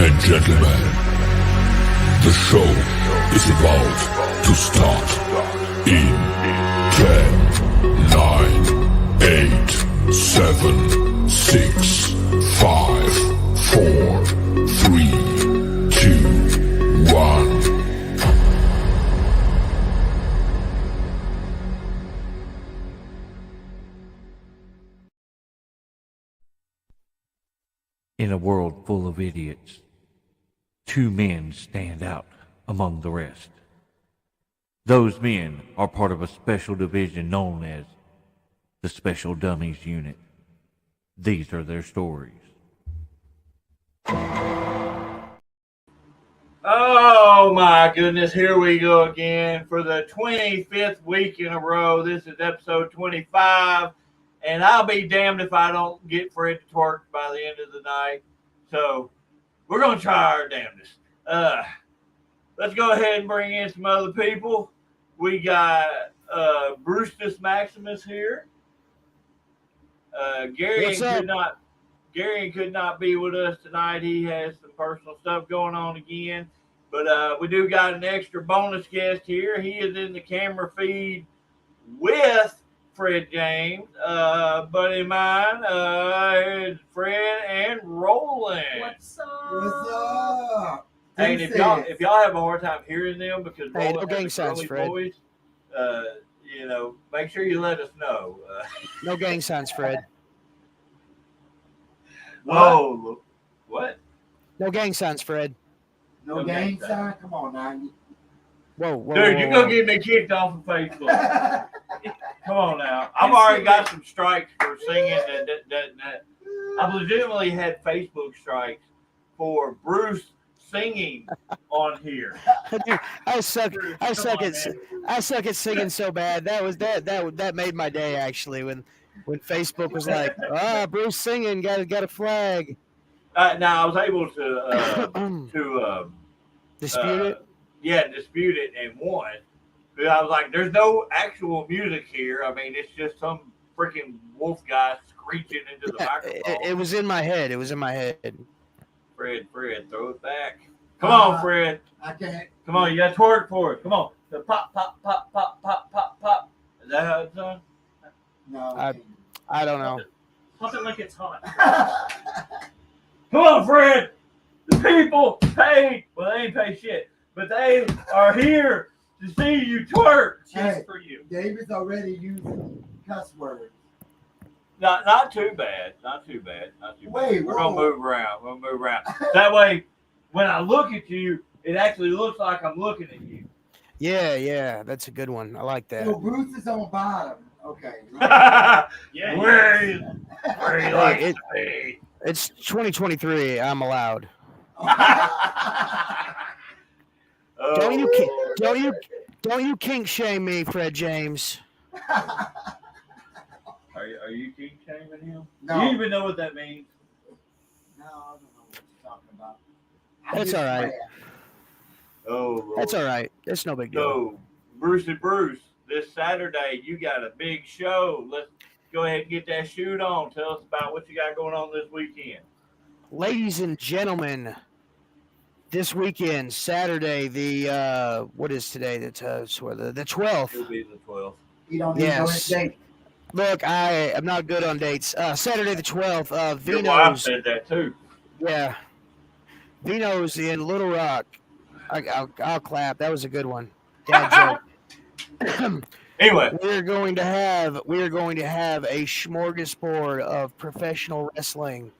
and gentlemen, the show is about to start in 10, 9, 8, 7, 6, 5, 4, 3, 2, 1. In a world full of idiots, two men stand out among the rest. Those men are part of a special division known as the Special Dummies Unit. These are their stories. Oh my goodness, here we go again for the 25th week in a row. This is episode 25, and I'll be damned if I don't get Fred to twerk by the end of the night. So we're going to try our damnedest. Let's go ahead and bring in some other people. We got Brewstus Maximus here. Gary could not be with us tonight. He has some personal stuff going on again. But we do got an extra bonus guest here. He is in the camera feed with Fred James. Buddy of mine, it's Fred and Roland. What's up? What's up? Hey, and if y'all have a hard time hearing them because Hey, Roland no gang has a signs, girly Fred. voice, make sure you let us know. No gang signs, Fred. Whoa. What? No gang signs, Fred. No gang sign? Come on now. Whoa. Dude, you're going to get me kicked off of Facebook. Come on now. I've already got some strikes for singing that. I've legitimately had Facebook strikes for Bruce singing on here. Dude, I suck at singing so bad. That made my day actually when Facebook was like, Bruce singing, got a flag. Now I was able to Dispute it. Yeah, dispute it and won. But I was like, there's no actual music here. I mean, it's just some freaking wolf guy screeching into the microphone. It was in my head. Fred, throw it back. Come on, Fred. I can't. Come on, you got to twerk for it. Come on. The pop, pop, pop, pop, pop, pop, pop. Is that how it's done? No. I don't know. Pop it like it's hot. Come on, Fred. The people paid. Well, they ain't paid shit. But they are here to see you twerk. Hey, For you. David's already using cuss words. Not too bad. Not too bad. Wait, We're going to move around. That way, when I look at you, it actually looks like I'm looking at you. Yeah, that's a good one. I like that. So Bruce is on bottom. Okay. Yeah. Where he likes it- to be. It's 2023. I'm allowed. Oh, Don't you kink shame me, Fred James? Are you kink shaming him? No. Do you even know what that means? No, I don't know what you're talking about. That's all right. Oh, Lord. That's all right. It's no big deal. So, Bruce, this Saturday, you got a big show. Let's go ahead and get that shoot on. Tell us about what you got going on this weekend. Ladies and gentlemen, this weekend, Saturday, what is today? The 12th. It'll be the 12th. You don't need no Yes. date. Look, I am not good on dates. Saturday the 12th, Your wife Vino's. said that too. Yeah. Vino's in Little Rock. I'll clap. That was a good one. Dad joke. Anyway, We're going to have a smorgasbord of professional wrestling.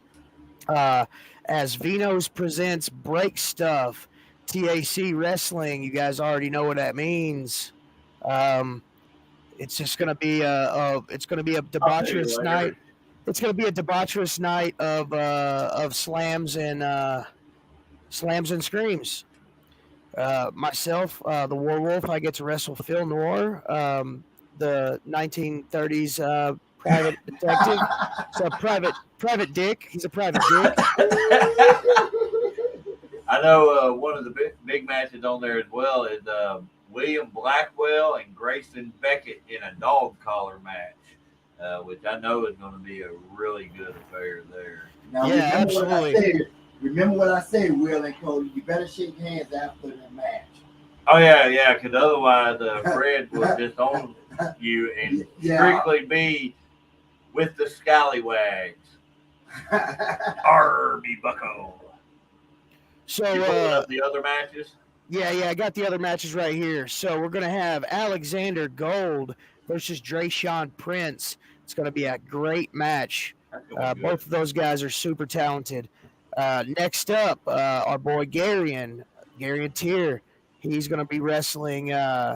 As Vino's presents Break Stuff, TAC Wrestling. You guys already know what that means. It's just gonna be a debaucherous night. It's gonna be a debaucherous night of slams and screams. Myself, the Warwolf, I get to wrestle Phil Noir, the 1930s private detective. So private dick. He's a private dick. I know one of the big matches on there as well is William Blackwell and Grayson Beckett in a dog collar match, which I know is going to be a really good affair there. Now, Yeah, remember what I absolutely. said, Remember what I said, Will and Cody. You better shake hands after the match. Oh yeah, because otherwise Fred will disown you and strictly be with the scallywags. Arby Bucko. So You pulling up the other matches? yeah, I got the other matches right here. So we're gonna have Alexander Gold versus Drayshawn Prince. It's gonna be a great match. Both of those guys are super talented. Next up, our boy Garion Tier. He's gonna be wrestling Eric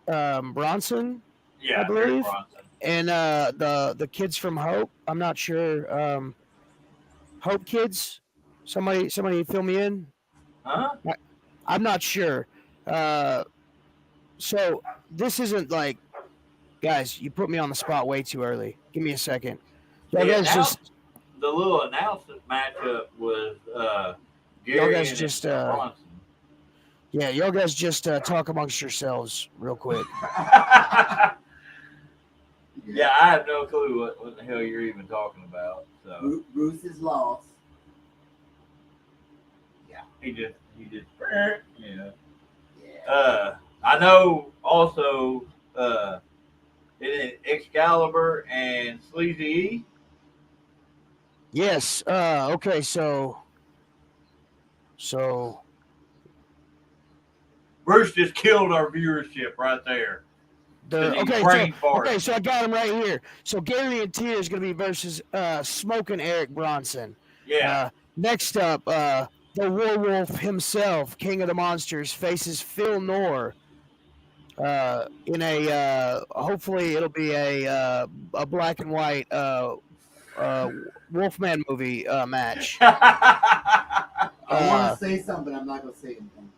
Bronson, Yeah, I believe. Eric Bronson. And the kids from Hope. I'm not sure. Hope kids. Somebody fill me in. Huh? I'm not sure. So this isn't like, guys, you put me on the spot way too early. Give me a second. Y'all guys just the little announcement matchup was Gary y'all guys and just Bronson. yeah, y'all guys just talk amongst yourselves real quick. Yeah, I have no clue what the hell you're even talking about. So Bruce is lost. yeah, he just yeah. I know also Excalibur and Sleazy E. Yes. Okay. So Bruce just killed our viewership right there. Okay, so I got him right here. So Gary and Tier is going to be versus Smoking Eric Bronson. Yeah. Next up, the Werewolf himself, King of the Monsters, faces Phil Knorr in a hopefully it'll be a black and white Wolfman movie match. I want to say something. I'm not going to say anything.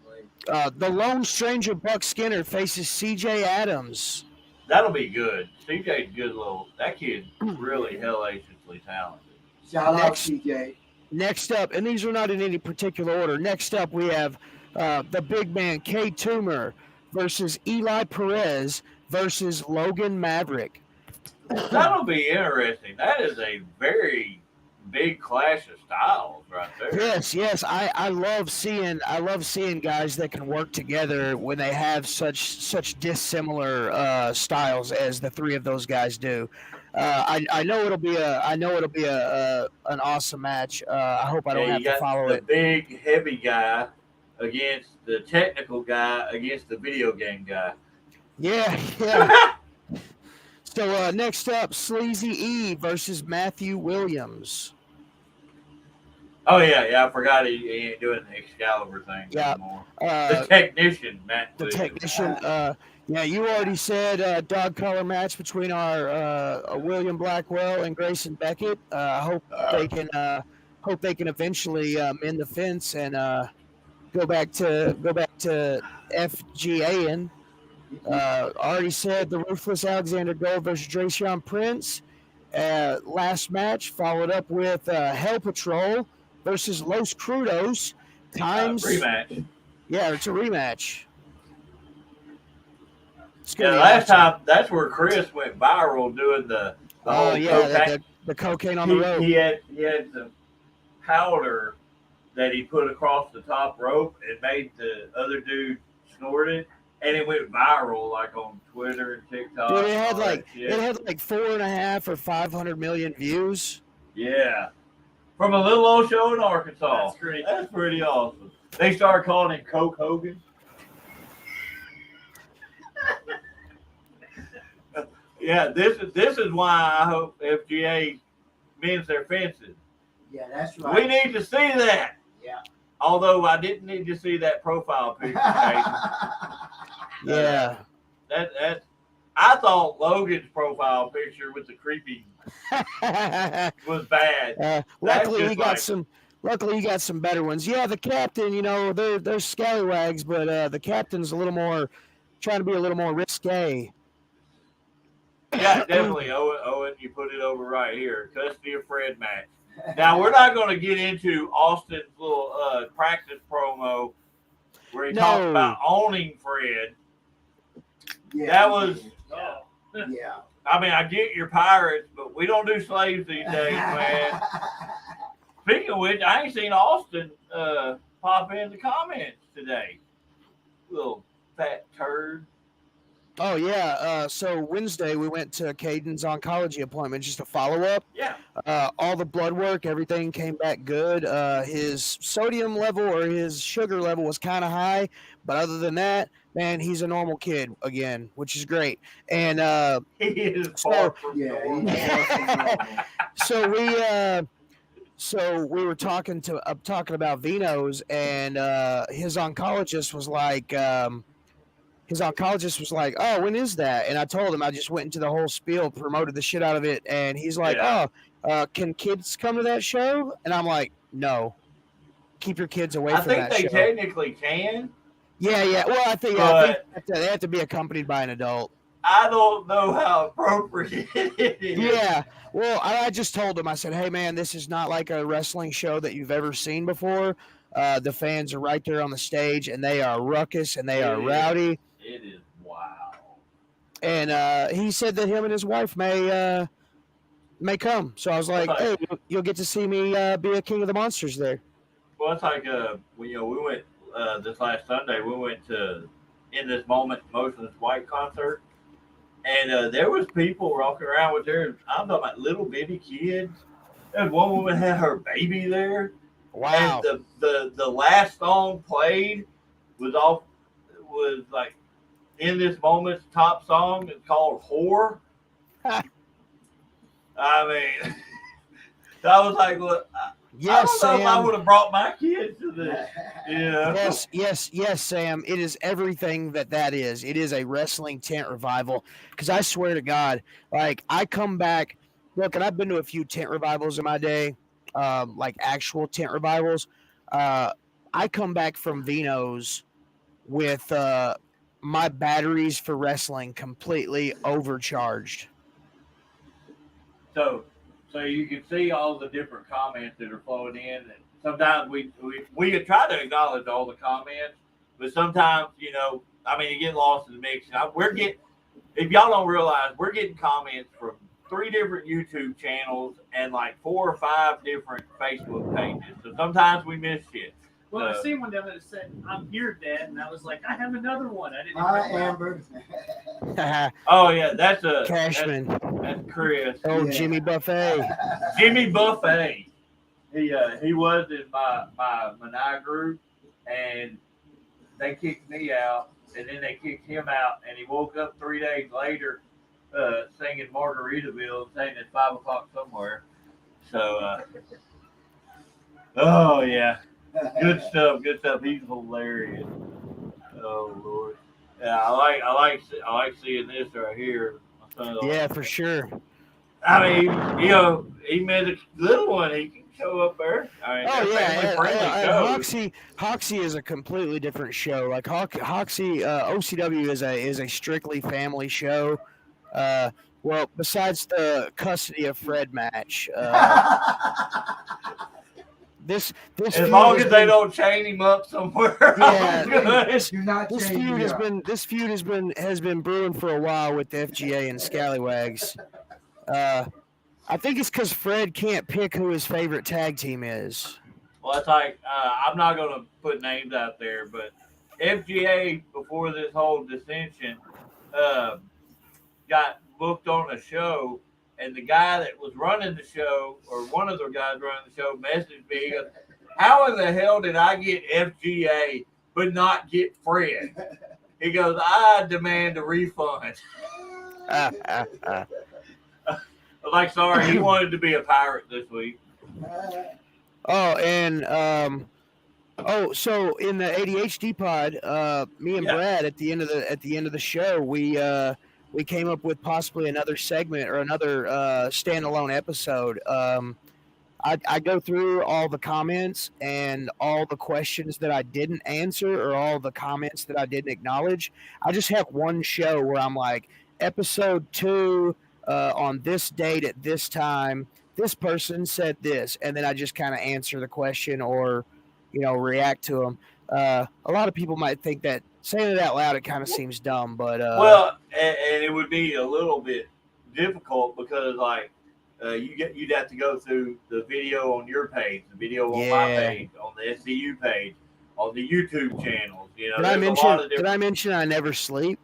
The Lone Stranger Buck Skinner faces CJ Adams. That'll be good. CJ's good little. That kid's really hellaciously talented. Shout out CJ. Next up, and these are not in any particular order. Next up, we have the big man K Toomer versus Eli Perez versus Logan Maverick. That'll be interesting. That is a very big clash of styles right there. Yes. I love seeing guys that can work together when they have such dissimilar styles as the three of those guys do. I know it'll be an awesome match. I hope I don't have to follow it. The big heavy guy against the technical guy against the video game guy. Yeah. So next up, Sleazy E versus Matthew Williams. Oh yeah, I forgot he ain't doing the Excalibur thing anymore. The technician, Matt. The technician. Yeah, you already said dog collar match between our William Blackwell and Grayson Beckett. Hope they can eventually mend the fence and go back to FGAing. Already said the Ruthless Alexander Gold versus Drayshawn Prince. Last match followed up with Hell Patrol versus Los Crudos. Rematch. Yeah, it's a rematch. Last time that's where Chris went viral doing the cocaine. The cocaine on the rope. He had some powder that he put across the top rope and made the other dude snort it. And it went viral, like on Twitter and TikTok. Dude, it had like 4.5 or 500 million views. Yeah, from a little old show in Arkansas. That's great. That's pretty awesome. They started calling him Coke Hogan. Yeah, this is why I hope FGA mends their fences. Yeah, that's right. We need to see that. Yeah. Although I didn't need to see that profile picture. Yeah. That I thought Logan's profile picture with the creepy was bad. Luckily he got some better ones. Yeah, the captain, they're scallywags, but the captain's trying to be a little more risque. Yeah, definitely. Owen, you put it over right here. Custody of Fred match. Now we're not going to get into Austin's little practice promo where he talks about owning Fred. Yeah, that was yeah. I mean, I get your pirates, but we don't do slaves these days, man. Speaking of which, I ain't seen Austin pop in the comments today. Little fat turd. Oh yeah. So Wednesday we went to Caden's oncology appointment, just a follow up. Yeah. All the blood work, everything came back good. His sodium level or his sugar level was kind of high, but other than that, man, he's a normal kid again, which is great. And He is So- far from Yeah, normal. so we were talking about Vino's, and his oncologist was like. "Oh, when is that?" And I told him I just went into the whole spiel, promoted the shit out of it, and he's like, Yeah. Can kids come to that show?" And I'm like, "No, keep your kids away I from think that they show." technically can. Yeah. Well, I think they have to be accompanied by an adult. I don't know how appropriate it is. Yeah. Well, I just told him. I said, "Hey, man, this is not like a wrestling show that you've ever seen before. The fans are right there on the stage, and they are ruckus and they are rowdy." It is wow. And he said that him and his wife may come. So I was like, "Hey, you'll get to see me be a king of the monsters there." Well, it's like we went this last Sunday. We went to In This Moment Motionless White concert, and there was people walking around with their I'm talking about little bitty kids. And one woman had her baby there. Wow. And the last song played was like In This Moment's top song. It's called "Whore." I mean, I was like, "Look, Yes, I don't know if I Sam. would have brought my kids to this." Yeah. Yes, Sam. It is everything that is. It is a wrestling tent revival. Because I swear to God, like I come back. Look, and I've been to a few tent revivals in my day, like actual tent revivals. I come back from Vino's with my batteries for wrestling completely overcharged. So you can see all the different comments that are flowing in. And sometimes we try to acknowledge all the comments, but sometimes you get lost in the mix. If y'all don't realize, we're getting comments from 3 different YouTube channels and like 4 or 5 different Facebook pages. So sometimes we miss shit. Well, I seen one that said, "I'm here, Dad," and I was like, "I have another one." I didn't. Hi, Remember. Amber. Oh yeah, that's Cashman. That's Chris. Oh, Yeah. Jimmy Buffet. Jimmy Buffet. He was in my Manai group, and they kicked me out, and then they kicked him out, and he woke up 3 days later singing Margaritaville, saying it's 5 o'clock somewhere. So, oh yeah, good stuff. He's hilarious. Oh Lord, yeah, I like seeing this right here. My son, Yeah, for sure. I mean, he made a little one. He can show up there. I mean, Oh yeah, family-friendly show. Hoxie is a completely different show. Like Hoxie, OCW is a strictly family show. Well, besides the custody of Fred match, this As feud long has as they been- don't chain him up somewhere. Yeah, I'm good. Do not this change feud me has up. been has been brewing for a while with the FGA and Scallywags. I think it's because Fred can't pick who his favorite tag team is. Well, it's like I'm not going to put names out there, but FGA before this whole dissension got booked on a show, and the guy that was running the show, or one of the guys running the show, messaged me. He goes, "How in the hell did I get FGA but not get Fred?" He goes, "I demand a refund." I was like, sorry, he wanted to be a pirate this week. Oh, and so in the ADHD pod, me and Yeah. Brad at the end of the show, we came up with possibly another segment or another standalone episode. I go through all the comments and all the questions that I didn't answer or all the comments that I didn't acknowledge. I just have one show where I'm like, episode 2 on this date at this time, this person said this, and then I just kind of answer the question or, react to them. A lot of people might think that saying it out loud, it kind of seems dumb, but Well, and it would be a little bit difficult because like you'd have to go through the video on your page, the video on my page, on the SVU page, on the YouTube channels. You know, Did I mention I never sleep?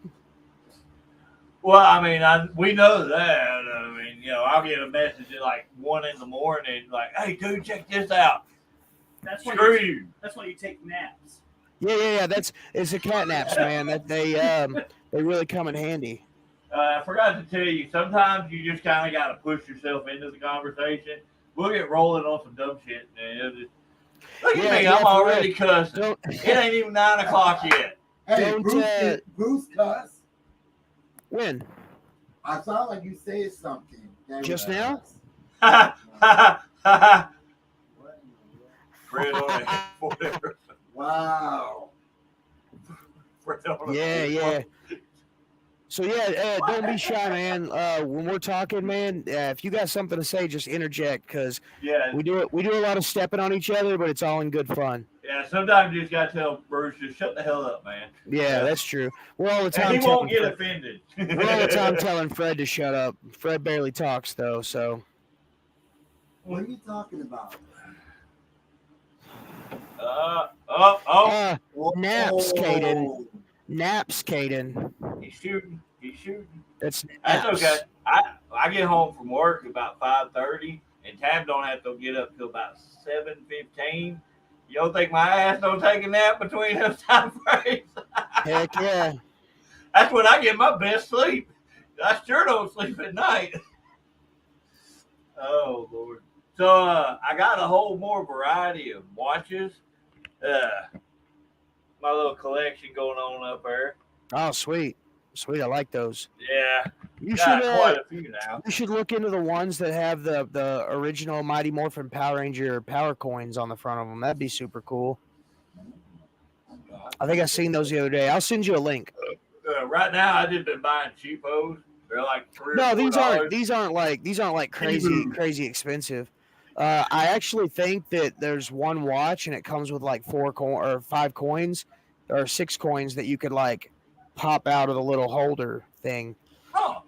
Well, I mean, we know that. I mean, you know, I'll get a message at like 1 a.m, like, "Hey, dude, check this out." That's Screw you. That's why you take naps. Yeah. It's the cat naps, man. That they really come in handy. I forgot to tell you, sometimes you just kind of got to push yourself into the conversation. We'll get rolling on some dumb shit, man. Look at me, I'm already cussing. It ain't even 9 o'clock yet. Hey, Bruce cuss. When? I sound like you said something. Just now? Fred on it, whatever. Wow. Yeah. So don't be shy, man. When we're talking, man, if you got something to say, just interject because we do a lot of stepping on each other, but it's all in good fun. Yeah, sometimes you just gotta tell Bruce, just shut the hell up, man. Yeah, that's true. We're all the time. And he won't get offended. We're all the time telling Fred to shut up. Fred barely talks though, so. What are you talking about? Naps, Caden. He's shooting. That's okay. I get home from work about 5:30, and Tab don't have to get up till about 7:15. You don't think my ass don't take a nap between those time frames? Heck yeah. That's when I get my best sleep. I sure don't sleep at night. Oh, Lord. So I got a whole more variety of watches. My little collection going on up there. Oh, sweet. I like those. Yeah. You got should quite a few now. You should look into the ones that have the original Mighty Morphin Power Ranger power coins on the front of them. That'd be super cool. I think I seen those the other day. I'll send you a link. Right now, I just been buying cheapos. They're like $3 or $4. These aren't like crazy expensive. I actually think that there's one watch and it comes with like 5 coins or 6 coins that you could like pop out of the little holder thing. Oh.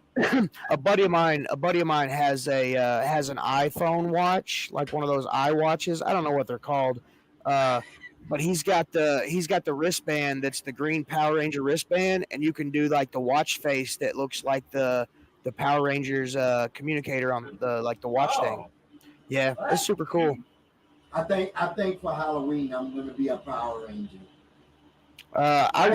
A buddy of mine has an iPhone watch, like one of those iWatches. I don't know what they're called, but he's got the wristband that's the green Power Ranger wristband, and you can do like the watch face that looks like the Power Rangers communicator on the watch thing. Yeah, it's super cool. I think for Halloween I'm gonna be a Power Ranger.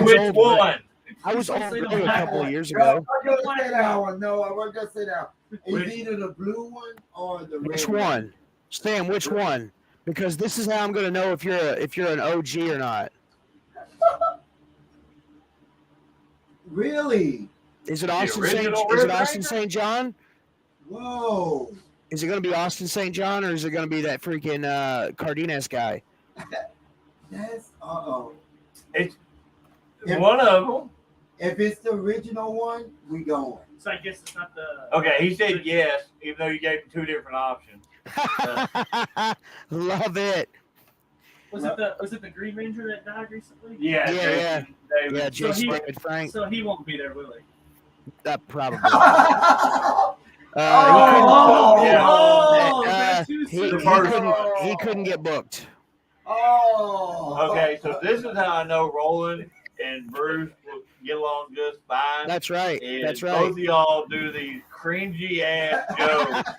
Which one? I was older a couple of years ago. I'm gonna say that one. No, I wasn't gonna say that. It's either the blue one or the red. Which one? Stan, which one? Because this is how I'm gonna know if you're an OG or not. Really? Is it Austin St. John? Whoa. Is it going to be Austin St. John or is it going to be that freaking Cardenas guy? That's It's one of them. If it's the original one, we going. So I guess it's not the. Okay, he said yes, even though you gave him 2 different options. Love it. Was it the Green Ranger that died recently? Yeah. Jason David Frank. So he won't be there, will he? Probably. He couldn't get booked. Oh. Okay, so this is how I know Roland and Bruce will get along just fine. That's right. Both of y'all do these cringy ass jokes.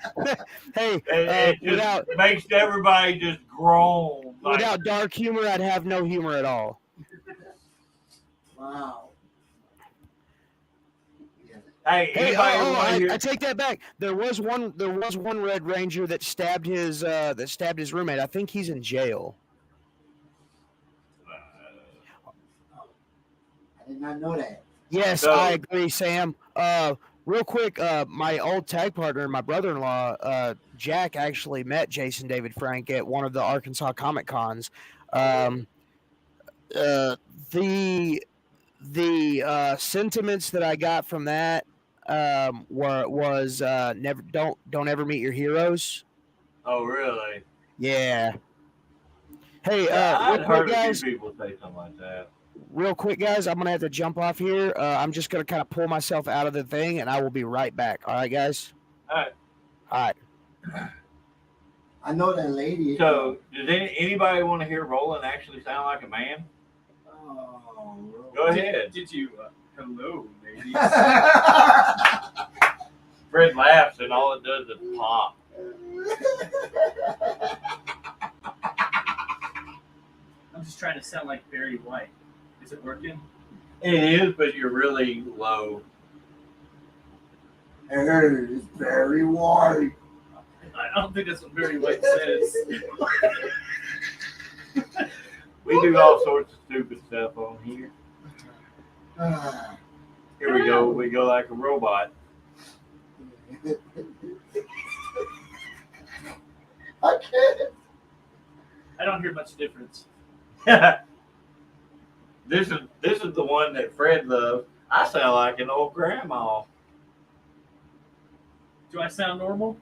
Hey, it just makes everybody just groan. Without dark humor, I'd have no humor at all. Wow. Hey, I take that back. There was one Red Ranger that stabbed his roommate. I think he's in jail. I did not know that. Yes, I agree, Sam. Real quick, my old tag partner, my brother-in-law, Jack, actually met Jason David Frank at one of the Arkansas Comic Cons. The sentiments that I got from that was never don't ever meet your heroes. Oh, really? Yeah. Hey, I've real heard quick, guys. a few people say something like that. real quick, guys, I'm going to have to jump off here. I'm just going to kind of pull myself out of the thing, and I will be right back. All right, guys? All right. All right. I know that lady. So, does anybody want to hear Roland actually sound like a man? Oh, Go ahead. Did you? Hello, ladies. Fred laughs and all it does is pop. I'm just trying to sound like Barry White. Is it working? It is, but you're really low. Hey, it's very white. I don't think that's what Barry White says. We do all sorts of stupid stuff on here. Ah. Here we go. We go like a robot. I can't. I don't hear much difference. This is the one that Fred loves. I sound like an old grandma. Do I sound normal?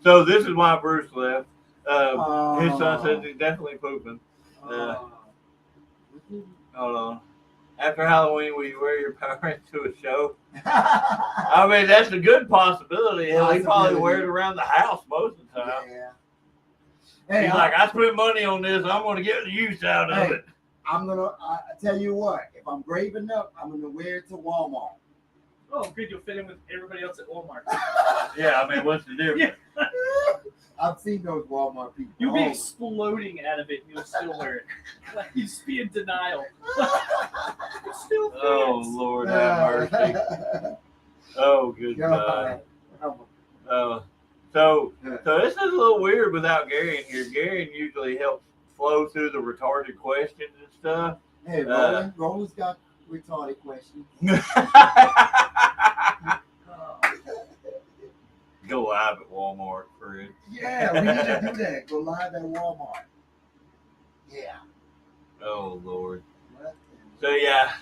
So this is why Bruce left. His son says he's definitely pooping. Hold on. After Halloween, will you wear your Power Rangers to a show? I mean, that's a good possibility. Hell, he probably wears it around the house most of the time. Yeah. Hey, He's like, I spent money on this. I'm going to get the use out of it. I tell you what, if I'm brave enough, I'm going to wear it to Walmart. Oh, good. You'll fit in with everybody else at Walmart. Yeah, I mean, what's the difference? Yeah. I've seen those Walmart people. You'll be exploding out of it and you'll still wear it. Like you just be in denial. It still fits. Oh, Lord have mercy. Oh, good God. So this is a little weird without Gary in here. Gary usually helps flow through the retarded questions and stuff. Hey, Roland's got retarded questions. Go live at Walmart, Fred. Yeah, we need to do that. Go live at Walmart. Yeah. Oh, Lord. What? So, yeah,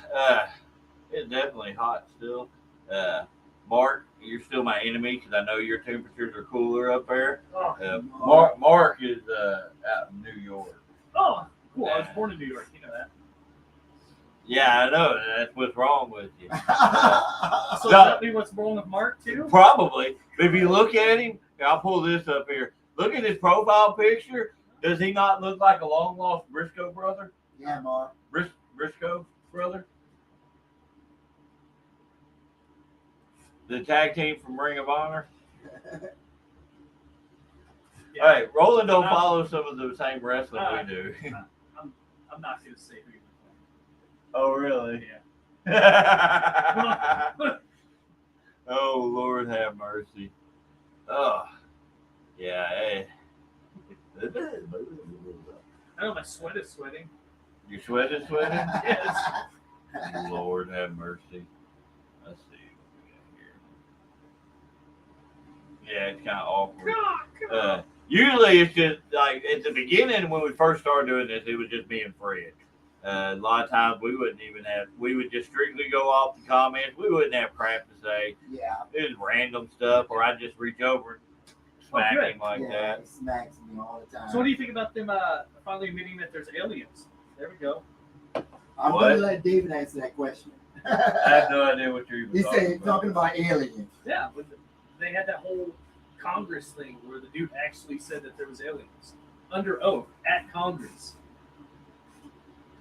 it's definitely hot still. Mark, you're still my enemy because I know your temperatures are cooler up there. Mark is out in New York. Oh, cool. I was born in New York. You know that. Yeah, I know. That's what's wrong with you. So does that mean what's wrong with Mark, too? Probably. But if you look at him, I'll pull this up here. Look at his profile picture. Does he not look like a long-lost Briscoe brother? Yeah, Mark. Briscoe brother? The tag team from Ring of Honor? Yeah. All right, Roland don't follow some of the same wrestling we do. I'm not going to say who you're Oh, really? Yeah. Oh, Lord have mercy. Oh, yeah. Hey. I know my sweat is sweating. Your sweat is sweating? Yes. Lord have mercy. Let's see what we got here. Yeah, it's kind of awkward. Usually it's just like at the beginning when we first started doing this, it was just me and Fred. A lot of times we would just strictly go off the comments. We wouldn't have crap to say. Yeah. It was random stuff, or I'd just reach over and smack him like that. He smacks me all the time. So what do you think about them finally admitting that there's aliens? There we go. I'm going to let David answer that question. I have no idea what you're even He talking said about. talking about aliens. Yeah, but they had that whole Congress thing where the dude actually said that there was aliens under oath at Congress.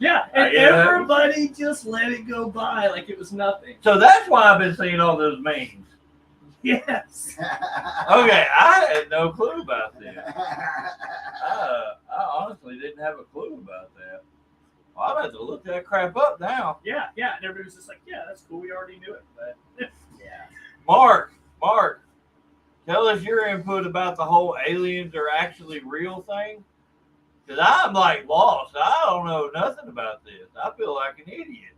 Yeah, and everybody just let it go by like it was nothing. So that's why I've been seeing all those memes. Yes. Okay, I had no clue about this. I honestly didn't have a clue about that. Well, I'm about to look that crap up now. Yeah, and everybody was just like, yeah, that's cool. We already knew it. But Yeah. Mark, tell us your input about the whole aliens are actually real thing. Because I'm like lost. I don't know nothing about this. I feel like an idiot.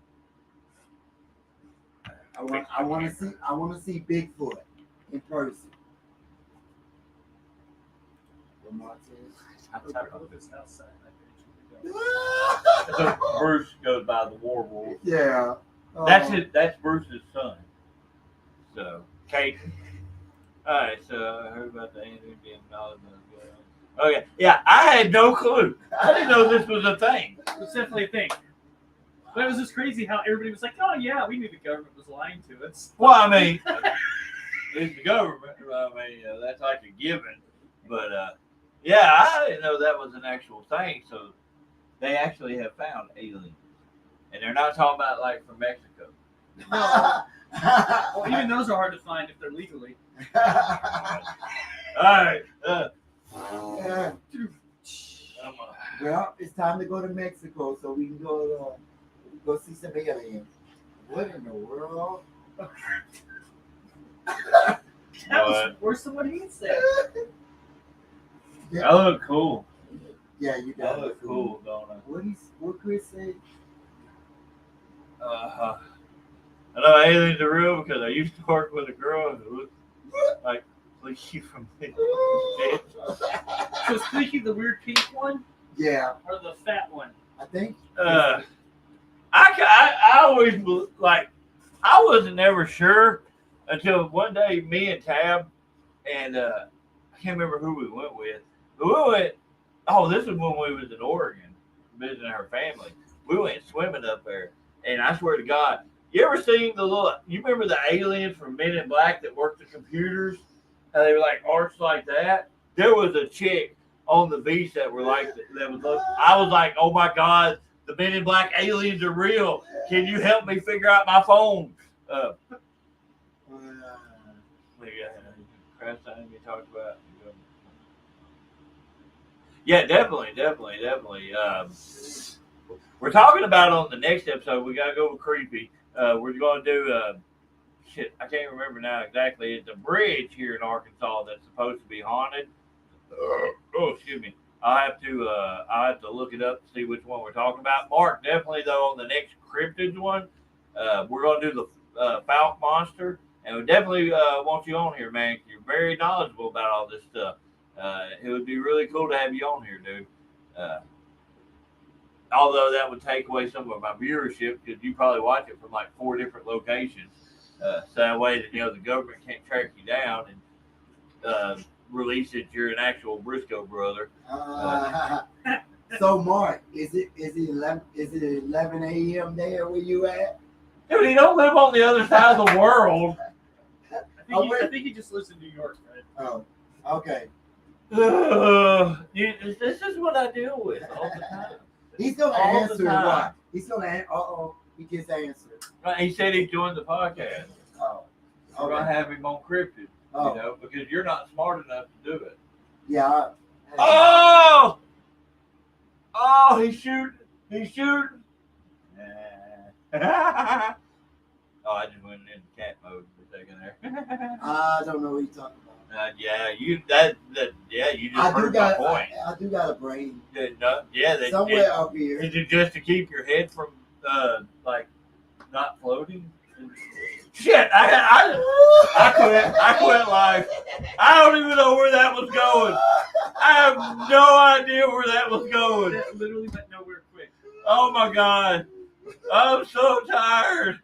I want to see Bigfoot in person. What Mark says. So Bruce goes by the werewolf. Yeah. That's it. That's Bruce's son. So, Kate. All right. So I heard about the alien being knowledge. Okay. Yeah, I had no clue. I didn't know this was a thing. It's definitely a thing. But it was just crazy how everybody was like, "Oh yeah, we knew the government was lying to us." Well, I mean, it's the government. I mean, that's like a given. But yeah, I didn't know that was an actual thing. So they actually have found aliens, and they're not talking about like from Mexico. No. Well, even those are hard to find if they're legally. All right. Well, it's time to go to Mexico so we can go see some aliens. What in the world? That was worse than what he said. I look cool. Yeah, you I got look cool, don't I? What Chris said? I know aliens are real because I used to work with a girl who looked like Fleeky from me. So is Fleeky the weird pink one Yeah, or the fat one? I think. I always like I wasn't ever sure until one day me and Tab and I can't remember who we went with. But we went. Oh, this was when we was in Oregon visiting her family. We went swimming up there, and I swear to God, you ever seen the little? You remember the aliens from Men in Black that worked the computers? How they were like arched like that? There was a chick on the beach that were like that was. I was like, oh my God, the Men in Black aliens are real. Can you help me figure out my phone? Crash time you talked about. Yeah, definitely. We're talking about on the next episode. We gotta go with creepy. We're gonna do shit. I can't remember now exactly. It's a bridge here in Arkansas that's supposed to be haunted. Oh, excuse me. I'll have to look it up to see which one we're talking about. Mark, definitely though on the next cryptids one, we're gonna do the Falk Monster, and we definitely want you on here, man. You're very knowledgeable about all this stuff. It would be really cool to have you on here, dude. Although that would take away some of my viewership because you probably watch it from like 4 different locations. So that way that the government can't track you down and release that you're an actual Briscoe brother. So Mark, is it 11 a.m. there where you at? Dude, he don't live on the other side of the world. I think he just lives in New York, right? Oh, okay. This is what I deal with all the time. He's gonna All the answer time. what? He's gonna. He gets answered. Right, he said he joined the podcast. Oh, We're gonna have him on cryptid, Oh. because you're not smart enough to do it. Yeah. Oh, he's shooting. Oh, I just went into cat mode for a second there. I don't know what you're talking about. You just heard my point. I do got a brain Somewhere up here. Is it just to keep your head from like not floating? Shit, I quit life. I don't even know where that was going. I have no idea where that was going. That literally went nowhere quick. Oh my God, I'm so tired.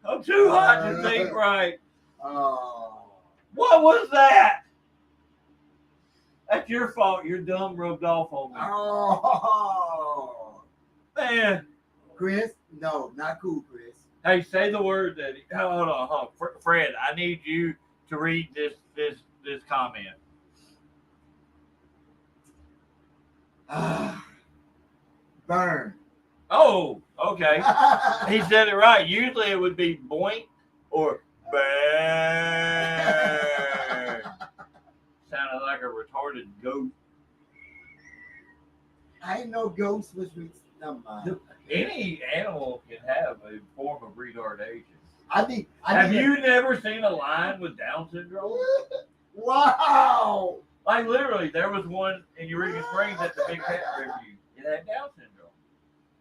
I'm too hot to think right. Oh. What was that? That's your fault. Your dumb rubbed off on me. Oh. Man. Chris? No, not cool, Chris. Hey, say the word that. Hold on. Fred, I need you to read this comment. Burn. Oh, okay. He said it right. Usually it would be boink or burn. Sounded like a retarded goat. I didn't know ghosts was never mind. Any animal can have a form of retardation. Have you never seen a lion with Down syndrome? Wow! Like literally, there was one in Eureka Springs at the Big Cat Refuge. It had Down syndrome.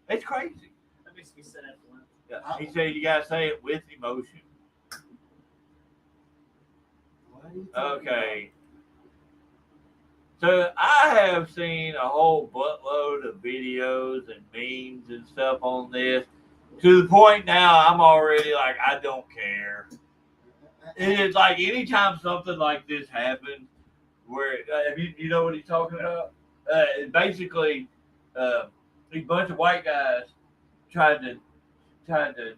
It's crazy. That makes me sad for him. Yeah. He said you gotta say it with emotion. Okay. So I have seen a whole buttload of videos and memes and stuff on this. To the point now, I'm already like, I don't care. It is like anytime something like this happens, where you know what he's talking about? Basically, a bunch of white guys tried to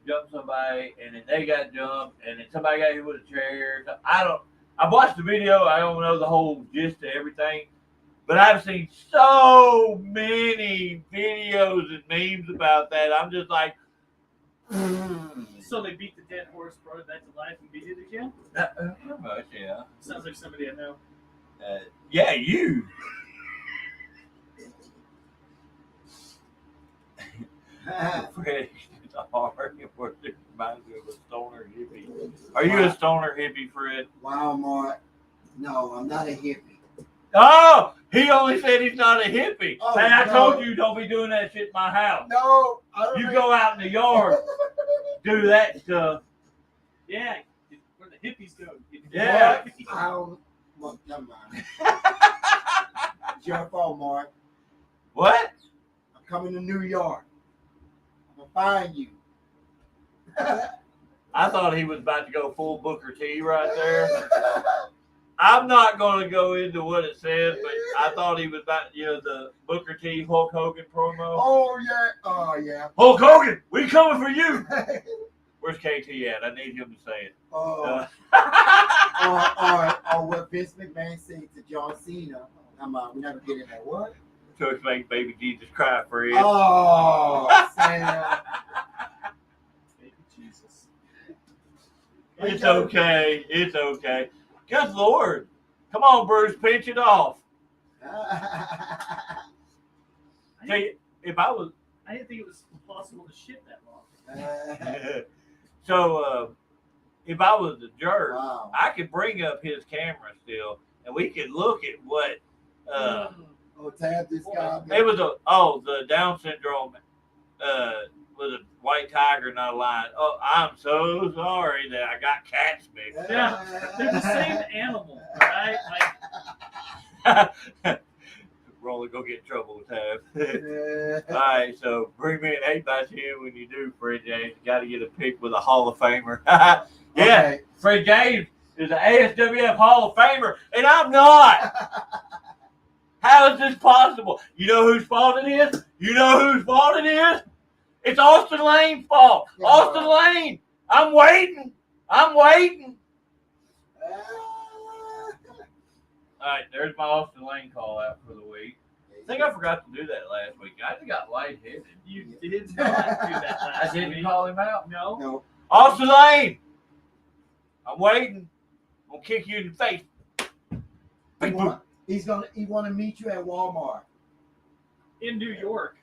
jump somebody, and then they got jumped, and then somebody got hit with a chair. I watched the video. I don't know the whole gist of everything, but I've seen so many videos and memes about that. I'm just like, So they beat the dead horse, brought it back to life, and beat it again? pretty much, yeah. Sounds like somebody I know. Yeah, you. Fred, it's hard. It reminds me of a stoner hippie. Are you a stoner hippie, Fred? Wow, Mark. No, I'm not a hippie. Oh, he only said he's not a hippie. Oh, hey, I no. told you don't be doing that shit in my house. No, I don't. You go out in the yard, do that stuff. Yeah, where the hippies go. Yeah. I don't. Well, never mind. It's your fault, Mark. What? I'm coming to New York. I'm gonna find you. I thought he was about to go full Booker T right there. I'm not going to go into what it says, but I thought he was about, the Booker T Hulk Hogan promo. Oh yeah. Oh yeah. Hulk Hogan, we coming for you. Where's KT at? I need him to say it. or what Vince McMahon said to John Cena. We're never getting that. What? To make baby Jesus cry for you. Oh, Sam. Baby Jesus. It's okay. It's okay. Good Lord. Come on, Bruce. Pinch it off. Tell you, if I was. I didn't think it was possible to shit that long. So, if I was a jerk, Wow. I could bring up his camera still, and we could look at what. Oh, tab this guy. It was the Down syndrome was a white tiger, not a lion. Oh, I'm so sorry that I got cats mixed. Yeah, they're the same animal, right? Like, We're only gonna get in trouble with Tab. All right, so bring me an 8x10 when you do, Fred James. You got to get a pic with a Hall of Famer. Yeah, Okay. Fred James is an ASWF Hall of Famer, and I'm not. How is this possible? You know whose fault it is? You know whose fault it is? It's Austin Lane's fault. Yeah. Austin Lane. I'm waiting. I'm waiting. All right, there's my Austin Lane call out for the week. I think I forgot to do that last week. I just got lightheaded. you did not do that I last didn't week. call him out. No. No. Austin Lane. I'm waiting. I'm gonna kick you in the face. He want to meet you at Walmart. In New York.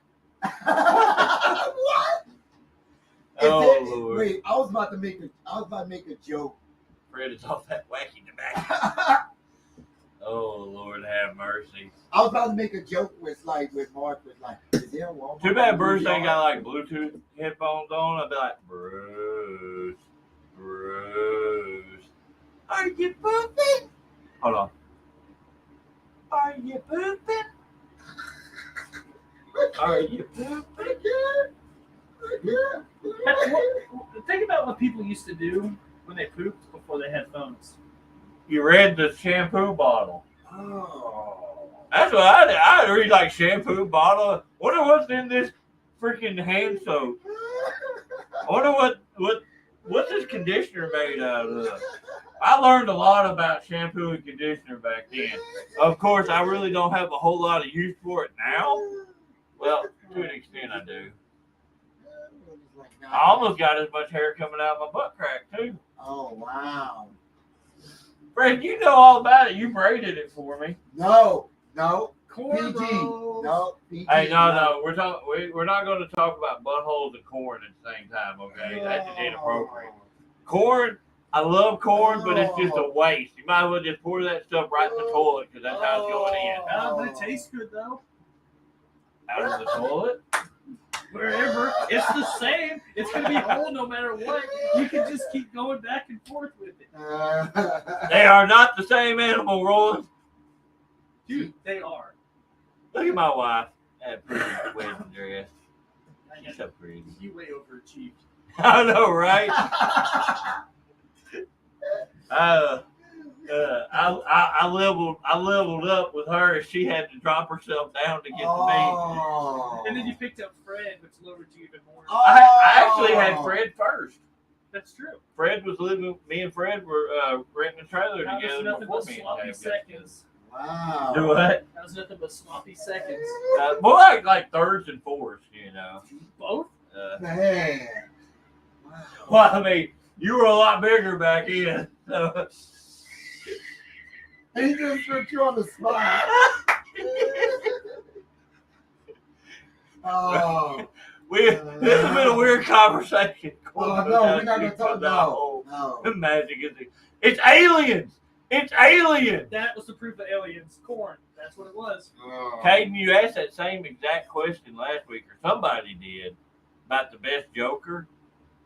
What? Oh, Lord. Wait, I was about to make a joke. Fred is off that wacky tobacco. Oh, Lord, have mercy. I was about to make a joke with Mark was like, is there a Walmart? Too bad Bruce ain't got like Bluetooth headphones on. I'd be like, Bruce. Are you pooping? Hold on. Are you pooping? Are you pooping? Think about what people used to do when they pooped before they had phones. You read the shampoo bottle. Oh. That's what I did. I read like shampoo bottle. Wonder what's in this freaking hand soap. I wonder what's this conditioner made out of. I learned a lot about shampoo and conditioner back then. Of course, I really don't have a whole lot of use for it now. Well, to an extent, I do. I almost got as much hair coming out of my butt crack too. Oh wow. Fred, you know all about it. You braided it for me. No. Cornrows. PG. No. PG. Hey, no. We're not going to talk about buttholes and corn at the same time. Okay, that's just inappropriate. Corn, I love corn, but it's just a waste. You might as well just pour that stuff right in the toilet because that's how it's going in. But it tastes good though. Out of the toilet. Wherever, it's the same. It's gonna be whole no matter what. You can just keep going back and forth with it, They are not the same animal, Roland. dude. They are. Look at my wife. That pretty wedding dress. She's so pretty. You way overachieved. I know, right? I leveled up with her. She had to drop herself down to get to me. Oh. And then you picked up Fred, which lowered you even more. I actually had Fred first. That's true. Fred was living. Me and Fred were renting a trailer That was together nothing before but me and sloppy Tab got seconds. Wow. together. Do what? That was nothing but sloppy seconds. More like thirds and fourths, you know. Both? Man. Wow. Well, I mean, you were a lot bigger back then. So. He just put you on the spot. Oh. This has been a weird conversation. Oh, no, we're not going to talk about The magic is it's aliens. It's aliens. That was the proof of aliens. Corn. That's what it was. Oh. Caden, you asked that same exact question last week, or somebody did, about the best Joker.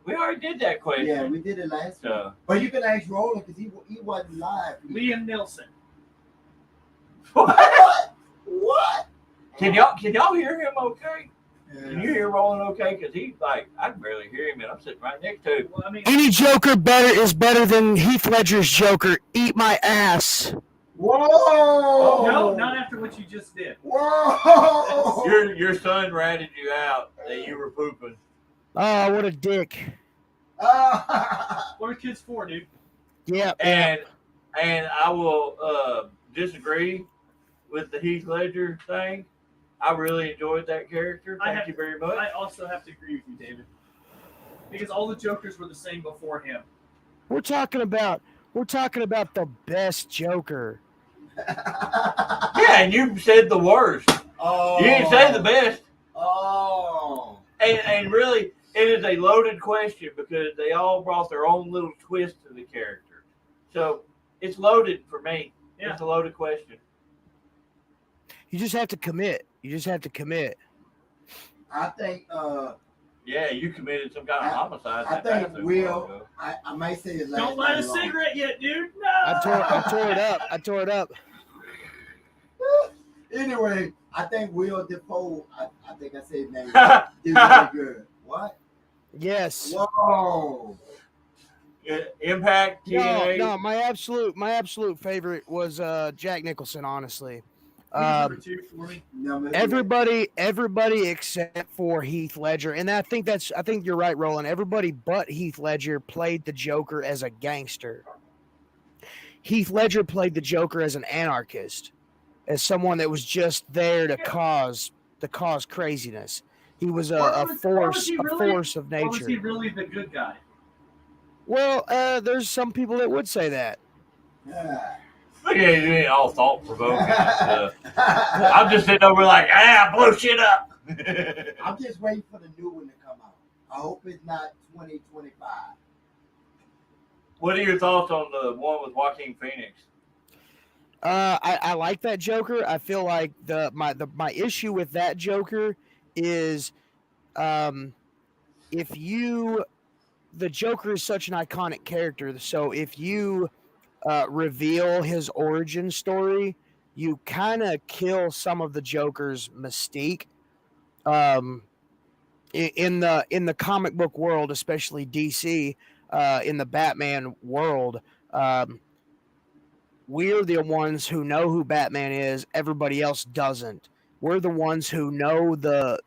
We already did that question. Yeah, we did it last week. So, But you can ask Roland because he wasn't live. Liam Nelson. what? What? Can y'all hear him okay? Yeah. Can you hear Roland okay? Because he's like, I can barely hear him, and I'm sitting right next to him. Well, I mean, Any Joker is better than Heath Ledger's Joker. Eat my ass. Whoa! no, not after what you just did. Whoa! Your son ratted you out that you were pooping. Oh, what a dick. What are kids for, dude? Yeah. And I will disagree with the Heath Ledger thing. I really enjoyed that character. Thank you very much. I also have to agree with you, David. Because all the Jokers were the same before him. We're talking about the best Joker. Yeah, and you said the worst. Oh. You didn't say the best. Oh. And really, it is a loaded question because they all brought their own little twist to the character. So it's loaded for me. Yeah. It's a loaded question. You just have to commit. I think Yeah, you committed some kind of homicide. I in that think bathroom Will- a while ago. I might say his last Don't light a name wrong. cigarette yet, dude. No. I tore it up. Anyway, I think Will Defoe, I think I said his name. Did really good. What? Yes. Whoa. Impact, TNA. No, my absolute favorite was Jack Nicholson, honestly. Who's number 2 for me? Number Everybody except for Heath Ledger, and I think you're right, Roland. Everybody but Heath Ledger played the Joker as a gangster. Heath Ledger played the Joker as an anarchist, as someone that was just there to cause craziness. He was a force of Or was nature. he really the good guy? Well, there's some people that would say that. Yeah. Look at you being all thought provoking. I'm just sitting over like, blow shit up. I'm just waiting for the new one to come out. I hope it's not 2025. What are your thoughts on the one with Joaquin Phoenix? I like that Joker. I feel like my issue with that Joker is, the Joker is such an iconic character. So if you reveal his origin story, you kind of kill some of the Joker's mystique. In the comic book world, especially DC, in the Batman world, we're the ones who know who Batman is. Everybody else doesn't. We're the ones who know the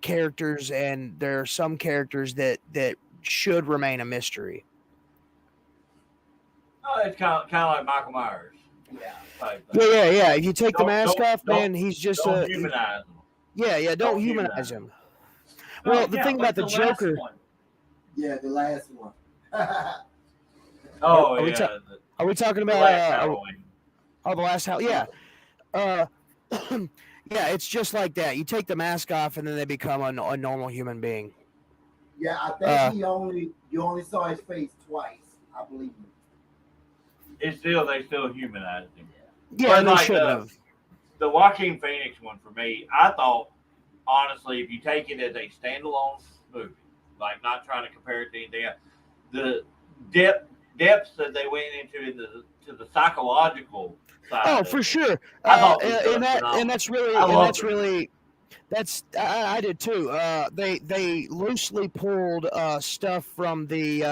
characters, and there are some characters that should remain a mystery. Oh, it's kind of like Michael Myers. Yeah. Type thing. Yeah. If you take the Don't- mask don't- off, man, don't- he's just Don't humanize them. don't don't humanize him. Oh, Well, the yeah, thing like about the last Joker, one. Yeah, the last one. Oh, Are we yeah. are we talking The about last Halloween. the last house? Yeah. Yeah, it's just like that. You take the mask off, and then they become a normal human being. Yeah, I think you only saw his face twice, I believe. They still humanized him. Yeah, But and they like, should have. The Joaquin Phoenix one for me, I thought, honestly, if you take it as a standalone movie, like not trying to compare it to anything else, the depths that they went into to the psychological side. Oh, of for it, sure. I thought it was I did too. They loosely pulled stuff from the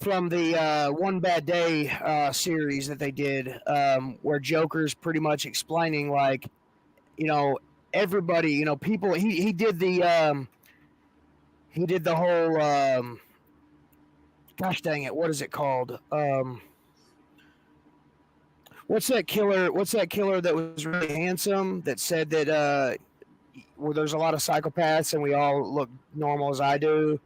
from the One Bad Day series that they did, where Joker's pretty much explaining like, everybody, people. He did the whole gosh dang it, what is it called? What's that killer? What's that killer that was really handsome that said that where there's a lot of psychopaths and we all look normal as I do?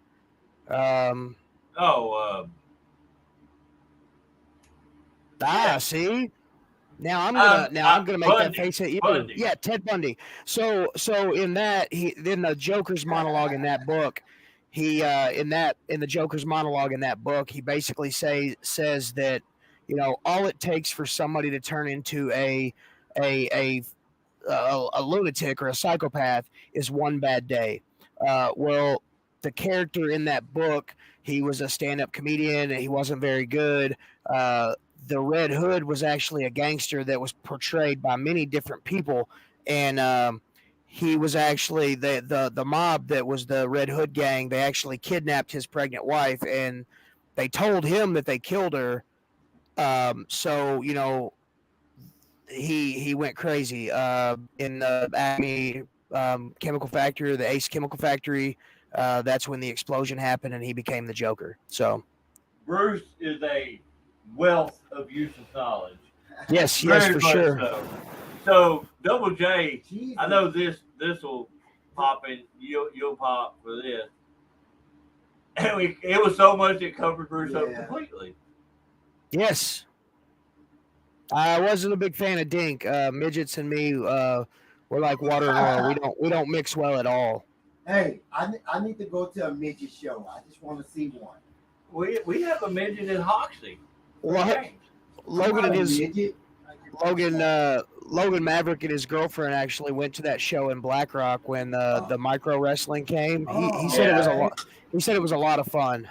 See. Now I'm gonna make Bundy, that face at you. Bundy. Yeah, Ted Bundy. So in that then the Joker's monologue in that book, he in the Joker's monologue in that book, he basically says that all it takes for somebody to turn into a lunatic or a psychopath is one bad day. Well, the character in that book, he was a stand-up comedian and he wasn't very good. The Red Hood was actually a gangster that was portrayed by many different people, and he was actually the mob that was the Red Hood gang. They actually kidnapped his pregnant wife, and they told him that they killed her. So he went crazy in the Acme chemical factory, the Ace chemical factory. That's when the explosion happened, and he became the Joker. So Bruce is a wealth of useless knowledge. Yes, Very for much sure. So Double J, Jesus. I know this will pop in. You'll pop for this. And it was so much it covered Bruce up completely. Yes. I wasn't a big fan of Dink. Midgets and me, we're like water and oil. We don't mix well at all. Hey, I need to go to a midget show. I just want to see one. We have a midget in Hoxie. Logan and his midget. Logan Maverick and his girlfriend actually went to that show in Black Rock when the micro wrestling came. He said it was a lot. He said it was a lot of fun.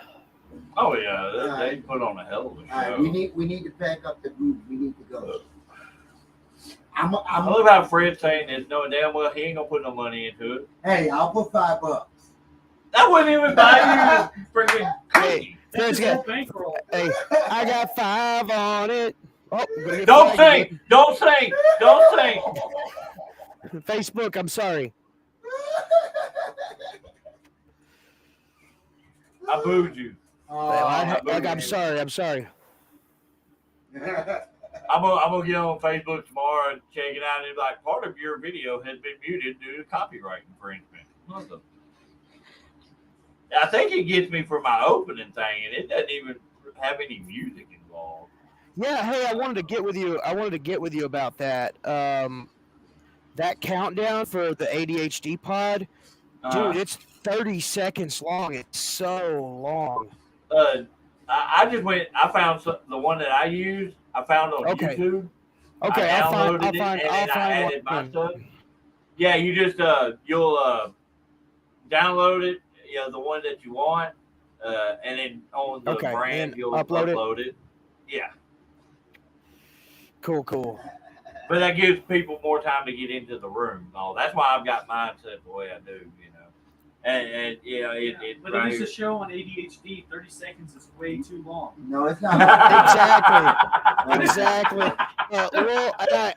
Oh yeah, they put on a hell of a show. All right, we need to pack up the group. We need to go. I love how Fred's saying this, knowing damn well he ain't gonna put no money into it. Hey, I'll put $5. That wouldn't even buy you freaking cookie. Fred's got, hey, I got 5 on it. Oh, don't sing! Don't sing! Don't sing! Facebook, I'm sorry. I booed you. I'm sorry. I'm gonna get on Facebook tomorrow and check it out. And be like, part of your video has been muted due to copyright infringement. I think it gets me for my opening thing, and it doesn't even have any music involved. Yeah, hey, I wanted to get with you about that. That countdown for the ADHD pod, dude, it's 30 seconds long. It's so long. I just went. I found the one that I use. I found on YouTube. Okay, I downloaded it and I added my stuff. Yeah, you just you'll download it. The one that you want, and then on the brand you'll upload it. Yeah. Cool. But that gives people more time to get into the room. Oh, that's why I've got mine set the way I do. And but it used to show on ADHD 30 seconds is way too long. No, it's not. Exactly. Well,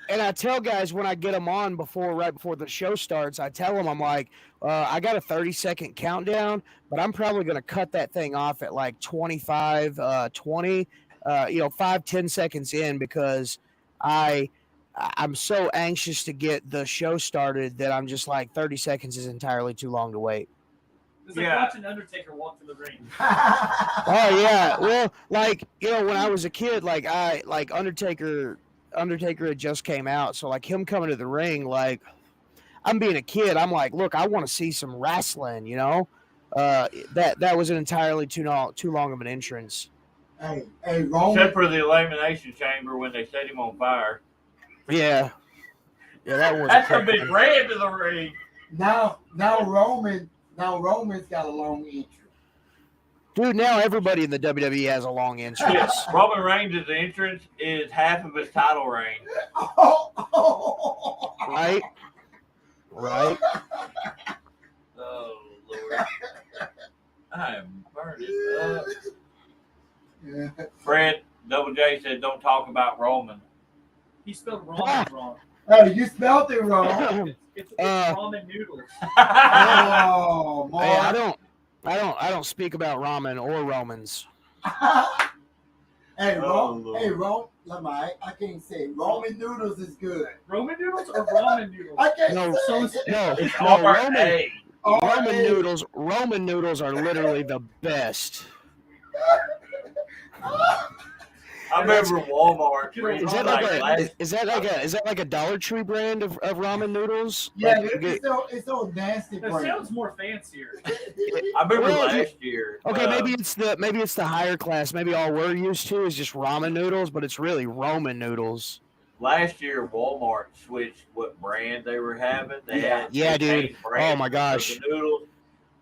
and I tell guys when I get them on right before the show starts, I tell them, I'm like, I got a 30-second countdown, but I'm probably going to cut that thing off at like 25, 20, 5-10 seconds in, because I'm so anxious to get the show started that I'm just like 30 seconds is entirely too long to wait. It's like watching Undertaker walk to the ring. Oh yeah, well, when I was a kid, Undertaker had just came out, so like him coming to the ring, like I'm being a kid, I'm like, look, I want to see some wrestling, that was an entirely too long of an entrance. Hey, Roman. Except for the elimination chamber when they set him on fire. Yeah, that was. That's a big ran to the ring. Now Roman's got a long entrance. Dude, now everybody in the WWE has a long entrance. Roman Reigns' entrance is half of his title reign. Right. Oh Lord, I am burning up. Fred Double J said, "Don't talk about Roman." He spelled ramen wrong. Oh, you spelled it wrong. It's ramen noodles. Oh, Mark. Hey, I don't speak about ramen or Romans. Hey, Oh, Rome. I can't say it. Roman noodles is good. Roman noodles or ramen noodles? I can't No, say it. no, It's no. R.A. Roman noodles are literally the best. I remember Walmart. Is that like a Dollar Tree brand of ramen noodles? Yeah, Like, it's so nasty. That sounds more fancier. I remember last year. Okay, maybe it's the higher class. Maybe all we're used to is just ramen noodles, but it's really Roman noodles. Last year, Walmart switched what brand they were having. They had dude. Oh my gosh. The noodles.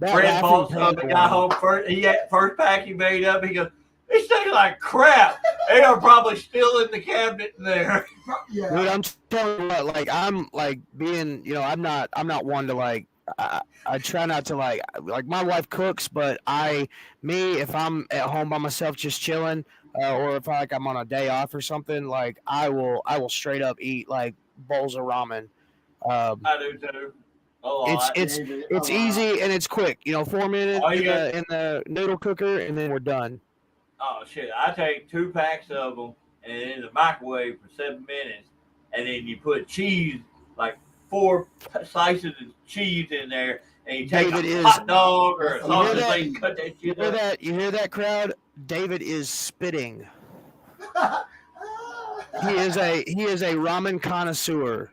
That Fred Laughing bought some. Panda The guy home first. He had first pack he made up. He goes, "These things like crap. They are probably still in the cabinet in there." Yeah. Dude, I'm telling you what, like I'm like being, I'm not one to like. I try not to like my wife cooks, but if I'm at home by myself just chilling, or if I'm on a day off or something, like I will straight up eat like bowls of ramen. I do too. A lot. It's easy and it's quick. 4 minutes in the noodle cooker and then we're done. Oh shit! I take 2 packs of them and in the microwave for 7 minutes, and then you put cheese, like 4 slices of cheese in there, and you take a hot dog or a sausage and cut that shit up. You hear that, crowd? David is spitting. He is a ramen connoisseur.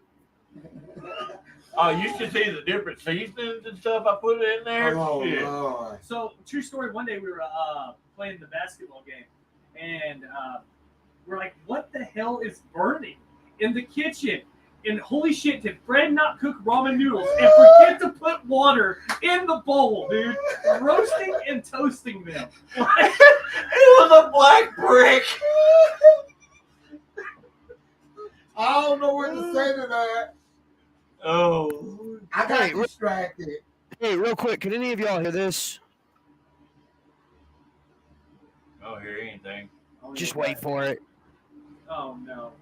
Oh, you should see the different seasonings and stuff I put in there. Oh, Shit. Lord. So, true story. One day we were playing the basketball game, and we're like, "What the hell is burning in the kitchen?" And holy shit, did Fred not cook ramen noodles and forget to put water in the bowl, dude? Roasting and toasting them. It was a black brick. I don't know what to say to that. Oh. I got distracted. Hey, real quick, can any of y'all hear this? I don't hear anything. Just wait for it. Oh no.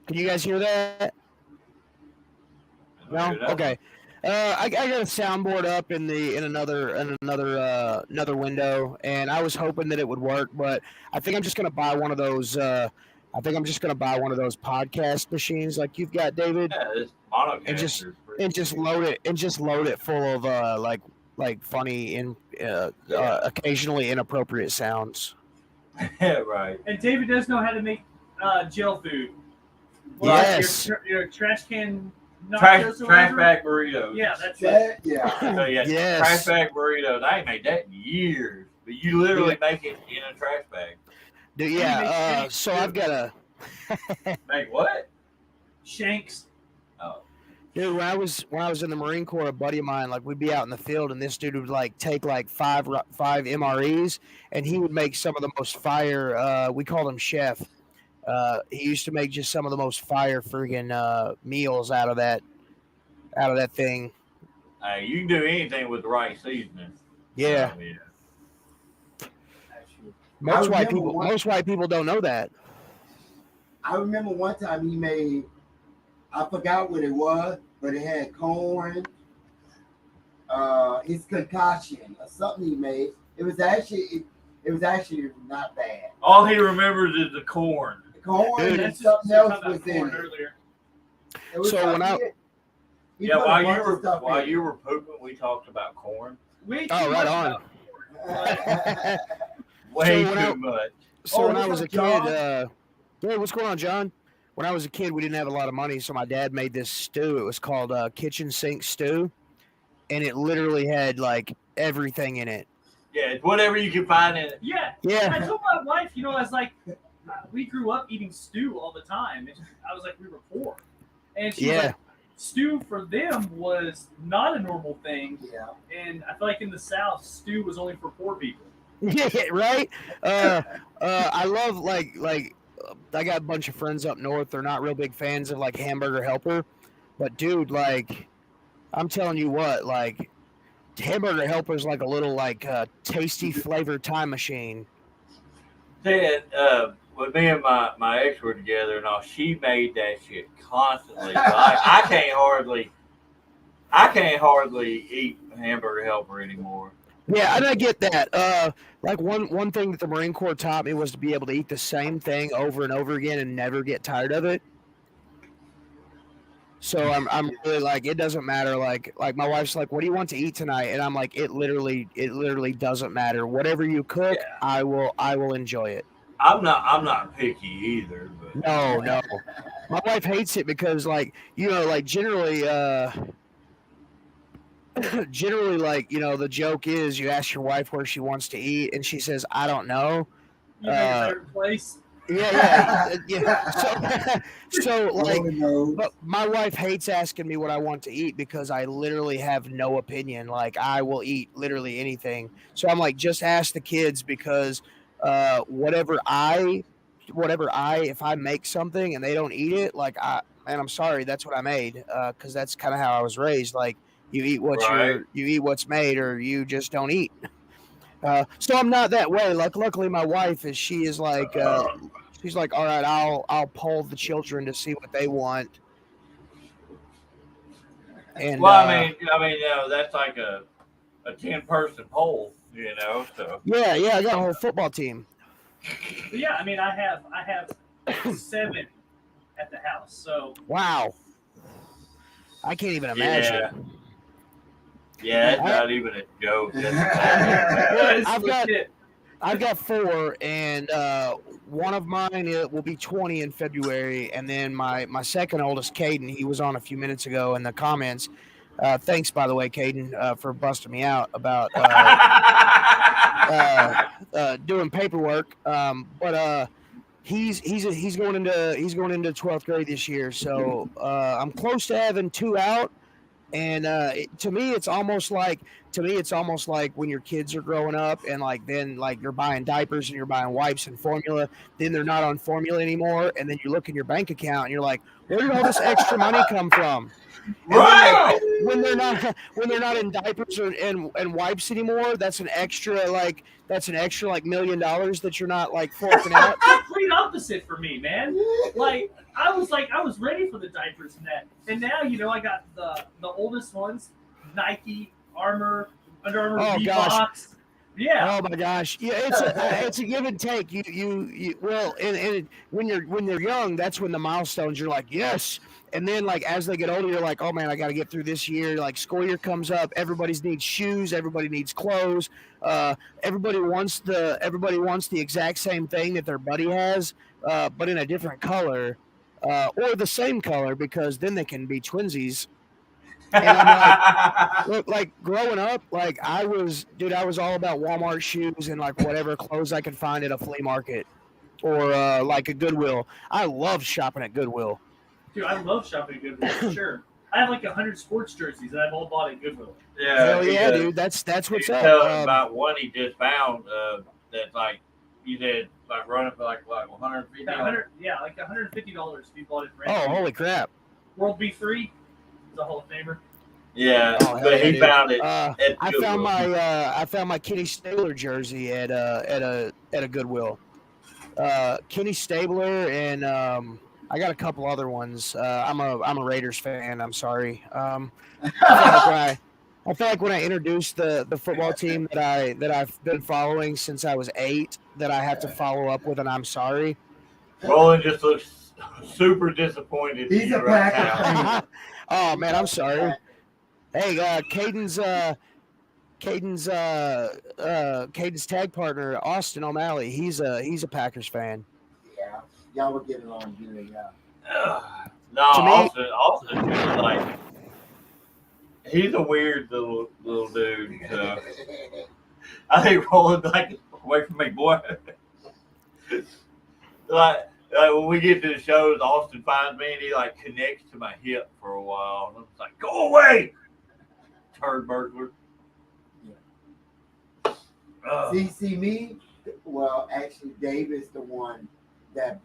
Can you guys hear that? No? Okay. I got a soundboard up in another window, and I was hoping that it would work, but I think I'm just gonna buy one of those. Podcast machines like you've got, David. Yeah, this and just load it full of like funny and occasionally inappropriate sounds. Yeah, right. And David does know how to make gel food. Yes. Your trash can. Trash bag burritos. Yeah, that's it. Yeah. So, Yes. Trash bag burritos. I ain't made that in years. But you literally make it in a trash bag. Dude, yeah. So I've got a. Make what? Shanks. Oh. Dude, when I was in the Marine Corps, a buddy of mine, like we'd be out in the field, and this dude would like take like five MREs, and he would make some of the most fire. We called him Chef. He used to make just some of the most fire friggin' meals out of that thing. You can do anything with the right seasoning. Yeah. Most white people don't know that. I remember one time he made, I forgot what it was, but it had corn, his concoction or something he made. It was actually not bad. All he remembers is the corn. The corn Dude, and something else was in it. Earlier. It was So when while you were pooping, we talked about corn. Way Oh, too right much on. about corn. Way So too much. So when I what's was a up, John? kid, hey, what's going on, John? When I was a kid, we didn't have a lot of money, so my dad made this stew. It was called kitchen sink stew, and it literally had like everything in it. Yeah, it's whatever you can find in it. Yeah. Yeah. I told my wife, I was like, we grew up eating stew all the time. And I was like, we were poor. And she was like, stew for them was not a normal thing. Yeah. And I feel like in the South, stew was only for poor people. Yeah, right. I love like I got a bunch of friends up north. They're not real big fans of like Hamburger Helper, but dude, like I'm telling you what, like Hamburger Helper is like a little like tasty flavor time machine. Then, when me and my ex were together and all, she made that shit constantly. Like, I can't hardly eat hamburger helper anymore. Yeah, and I get that. Like one thing that the Marine Corps taught me was to be able to eat the same thing over and over again and never get tired of it. So I'm really like, it doesn't matter. Like my wife's like, what do you want to eat tonight? And I'm like, it literally doesn't matter. Whatever you cook, Yeah. I will enjoy it. I'm not picky either, but No. My wife hates it because like generally like the joke is you ask your wife where she wants to eat and she says I don't know. You know your favorite place. Yeah. So like, no. but my wife hates asking me what I want to eat because I literally have no opinion. Like I will eat literally anything. So I'm like, just ask the kids because whatever if I make something and they don't eat it, like I'm sorry, that's what I made. Because that's kind of how I was raised. Like you eat what you eat what's made, or you just don't eat. So I'm not that way. Like, luckily, my wife she's like, all right, I'll poll the children to see what they want. And I mean, that's like a 10-person poll, So yeah, I got a whole football team. But yeah, I mean, I have 7 at the house. So wow, I can't even imagine. Yeah, it's not even a joke. I've got 4, and one of mine will be 20 in February, and then my second oldest, Caden, he was on a few minutes ago in the comments. Thanks, by the way, Caden, for busting me out about doing paperwork. But he's going into 12th grade this year, so I'm close to having 2 out. And to me, it's almost like when your kids are growing up and then you're buying diapers and you're buying wipes and formula, then they're not on formula anymore. And then you look in your bank account and you're like, where did all this extra money come from? Right. When they're not in diapers and wipes anymore, that's an extra like $1 million that you're not forking out. Complete opposite for me, man. I was ready for the diapers and that, and now I got the oldest ones, Nike, Armour, Under Armour, Reeboks. Gosh. Yeah. Oh my gosh. Yeah, it's a give and take. You well, and when you're young, that's when the milestones you're like, yes. And then as they get older, you're like, oh man, I got to get through this year. School year comes up, everybody needs shoes, everybody needs clothes. Everybody wants the exact same thing that their buddy has, but in a different color, or the same color, because then they can be twinsies. And I'm look, growing up, I was all about Walmart shoes and whatever clothes I could find at a flea market or a Goodwill. I love shopping at Goodwill. Dude, I love shopping at Goodwill for sure. I have 100 sports jerseys that I've all bought at Goodwill. Yeah, hell yeah, dude. That's what's up. Tell him about one he just found that's you said running for $150. Yeah, $150 if you bought it brand new. Oh, holy crap! World B3. The Hall of Famer. Yeah, but he found it. I found my Kenny Stabler jersey at a Goodwill. Kenny Stabler and I got a couple other ones. I'm a Raiders fan. I'm sorry. I feel like when I introduced the football team that I've been following since I was 8, that I have to follow up with an I'm sorry. Roland just looks super disappointed. He's a right Packer now. Oh man, I'm sorry. Hey, Caden's tag partner Austin O'Malley. He's a Packers fan. Yeah, y'all would get along good. Yeah. No, Austin is he's a weird little dude. So I think Roland away from me, boy. When we get to the shows, Austin finds me and he connects to my hip for a while. And I'm just like, go away, turd burglar. Yeah. See me. Well, actually, Dave is the one that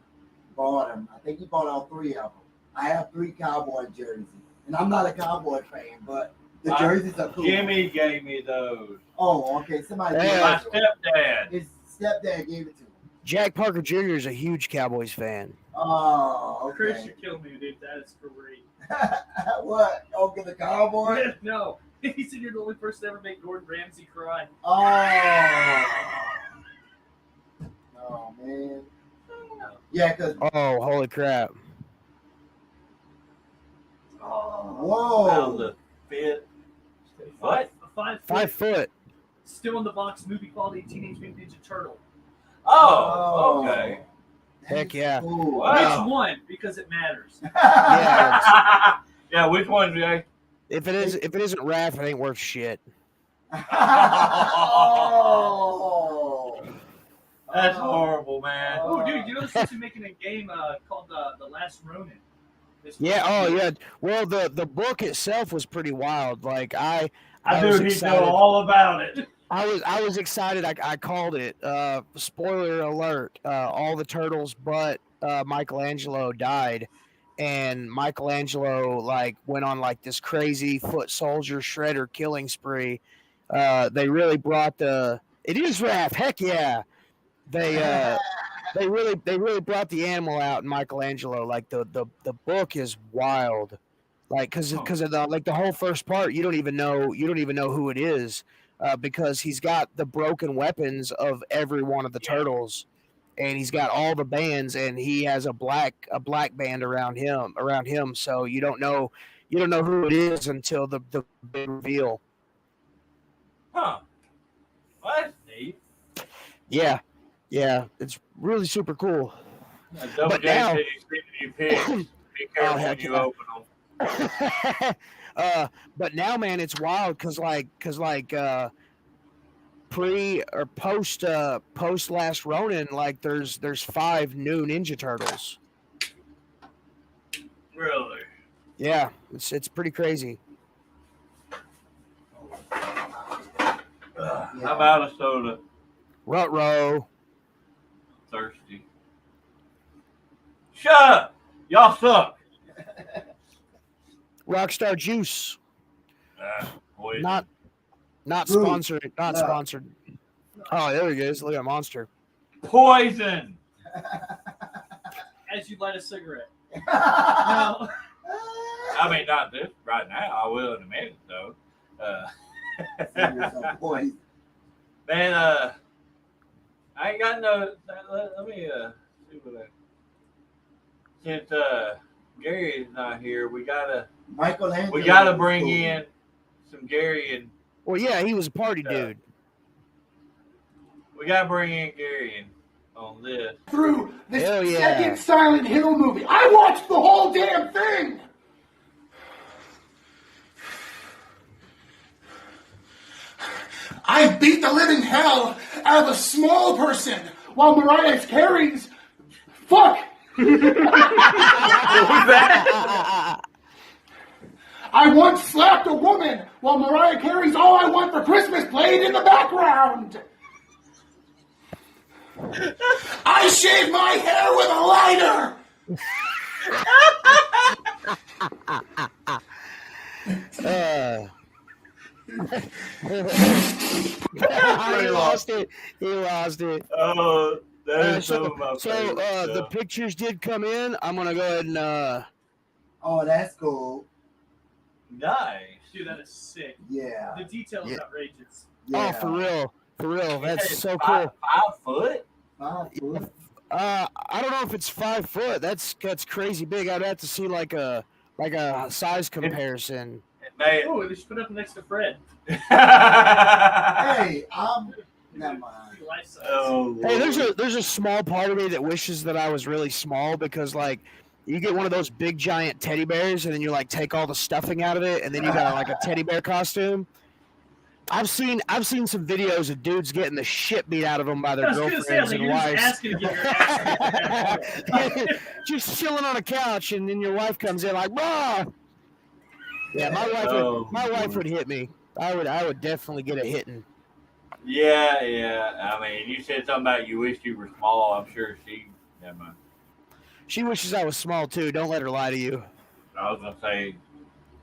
bought them. I think he bought all 3 of them. I have 3 Cowboy jerseys, and I'm not a Cowboy fan, but the jerseys are cool. Jimmy gave me those. Oh, okay. Somebody. My stepdad. His stepdad gave it to him. Jack Parker Jr. is a huge Cowboys fan. Oh, Chris, okay. you're killing me, dude. That is great. What? Uncle the Cowboy? No. He said you're the only person to ever make Gordon Ramsay cry. Oh. Oh, man. Yeah, because. Oh, holy crap. Whoa. Found the fit. What? A 5 foot. 5 foot. Still in the box, movie quality Teenage Mutant Ninja Turtle. Oh, okay. Heck yeah. Cool. Wow. Which one? Because it matters. Yeah. Yeah, which one do I? If it isn't Raph, it ain't worth shit. Oh. That's horrible, man. Oh, dude, you know they're supposed to be making a game called The Last Ronin. Yeah. Oh, yeah. Well, the book itself was pretty wild. Like I I was do need to know excited. all about it. I was excited. I called it. Spoiler alert: all the turtles but Michelangelo died, and Michelangelo like went on like this crazy foot soldier shredder killing spree. They really brought the. It is Raph. Heck yeah. They really brought the animal out in Michelangelo. Like the book is wild. Like because of the whole first part, you don't even know who it is. Because he's got the broken weapons of every one of the turtles, and he's got all the bands, and he has a black band around him. So you don't know who it is until the big reveal. Huh. What? Neat. Yeah, it's really super cool. Double But J now- said he's feeding you pigs. Be careful when heck you yeah. open them. But now, man, it's wild because pre or post Last Ronin, like there's 5 new Ninja Turtles. Really? Yeah, it's pretty crazy. I'm out of soda. Ruh-roh. Thirsty. Shut up! Y'all suck. Rockstar Juice. Poison. Not Fruit. sponsored. Not No. sponsored. Oh, there he goes. Look at Monster. Poison. As you light a cigarette. No. I mean, not this right now. I will in a minute, though. Man, I ain't got no. Let me see what I. Since Gary is not here, we gotta bring in some Gary and Well, yeah, he was a party dude. we gotta bring in Gary and on this. Through this Hell yeah. second Silent Hill movie. I watched the whole damn thing! I beat the living hell out of a small person while Mariah Carey's... Fuck! I once slapped a woman while Mariah Carey's All I Want for Christmas played in the background. I shaved my hair with a lighter. He lost it. Oh, that is some of my So favorite the stuff. pictures did come in. I'm gonna go ahead and Oh, that's cool. Nice. Dude, that is sick. Yeah. The detail is Yeah. outrageous. Yeah. Oh, for real. That's It's so five, cool. 5 foot. I don't know if it's 5 foot. That's crazy big. I'd have to see like a size comparison. Man. Oh, they should put it up next to Fred. Hey, never mind. Life size. Oh, Hey, Lord. there's a small part of me that wishes that I was really small because like you get one of those big giant teddy bears and then you like take all the stuffing out of it and then you got like a teddy bear costume. I've seen some videos of dudes getting the shit beat out of them by I their was gonna say, girlfriends like, and you're just wives. asking to get your ass beat. Just chilling on a couch and then your wife comes in like, "Bruh." Yeah, my wife would hit me. I would definitely get a hitting. Yeah. I mean, you said something about you wished you were small. I'm sure she. Never mind. She wishes I was small too. Don't let her lie to you. I was gonna say.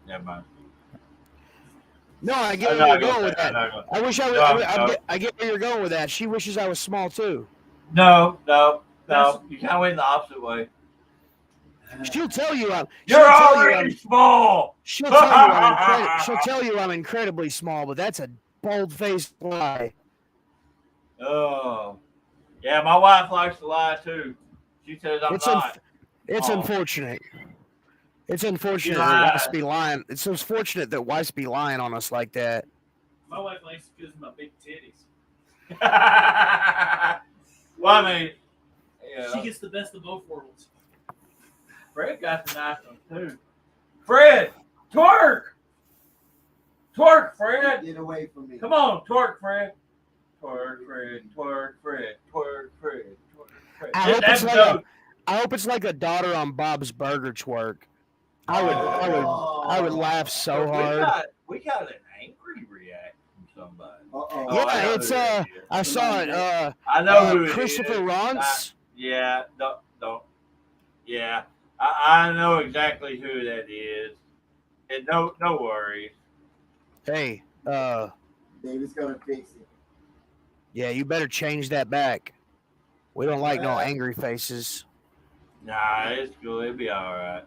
Never mind. No, I get I'm where not you're going gonna with say- I'm that. not gonna- I wish I No, would. no. I get where you're going with that. She wishes I was small too. No. You kind of went the opposite way. She'll tell you I'm. You're already small. She'll tell you I'm incredibly small, but that's a bold-faced lie. Oh, yeah. My wife likes to lie too. She says I'm not. It's unfortunate. It's unfortunate that wives be lying. It's so fortunate that wives be lying on us like that. My wife likes to because of my big titties. Well, I mean, yeah. She gets the best of both worlds. Fred got the nice one too. Fred, twerk, Fred. Get away from me. Come on, twerk, Fred. Twerk, Fred. Twerk, Fred. Twerk, Fred. Twerk, Fred. I hope it's like a daughter on Bob's Burger twerk. I would laugh so hard. We got an angry reaction from somebody. Yeah, it's I saw it. I know who it Christopher is. Ronce. Yeah, don't. Yeah, I know exactly who that is. And no worries. Hey, David's gonna fix it. Yeah, you better change that back. We don't like no angry faces. Nah, it's cool. It'll be all right.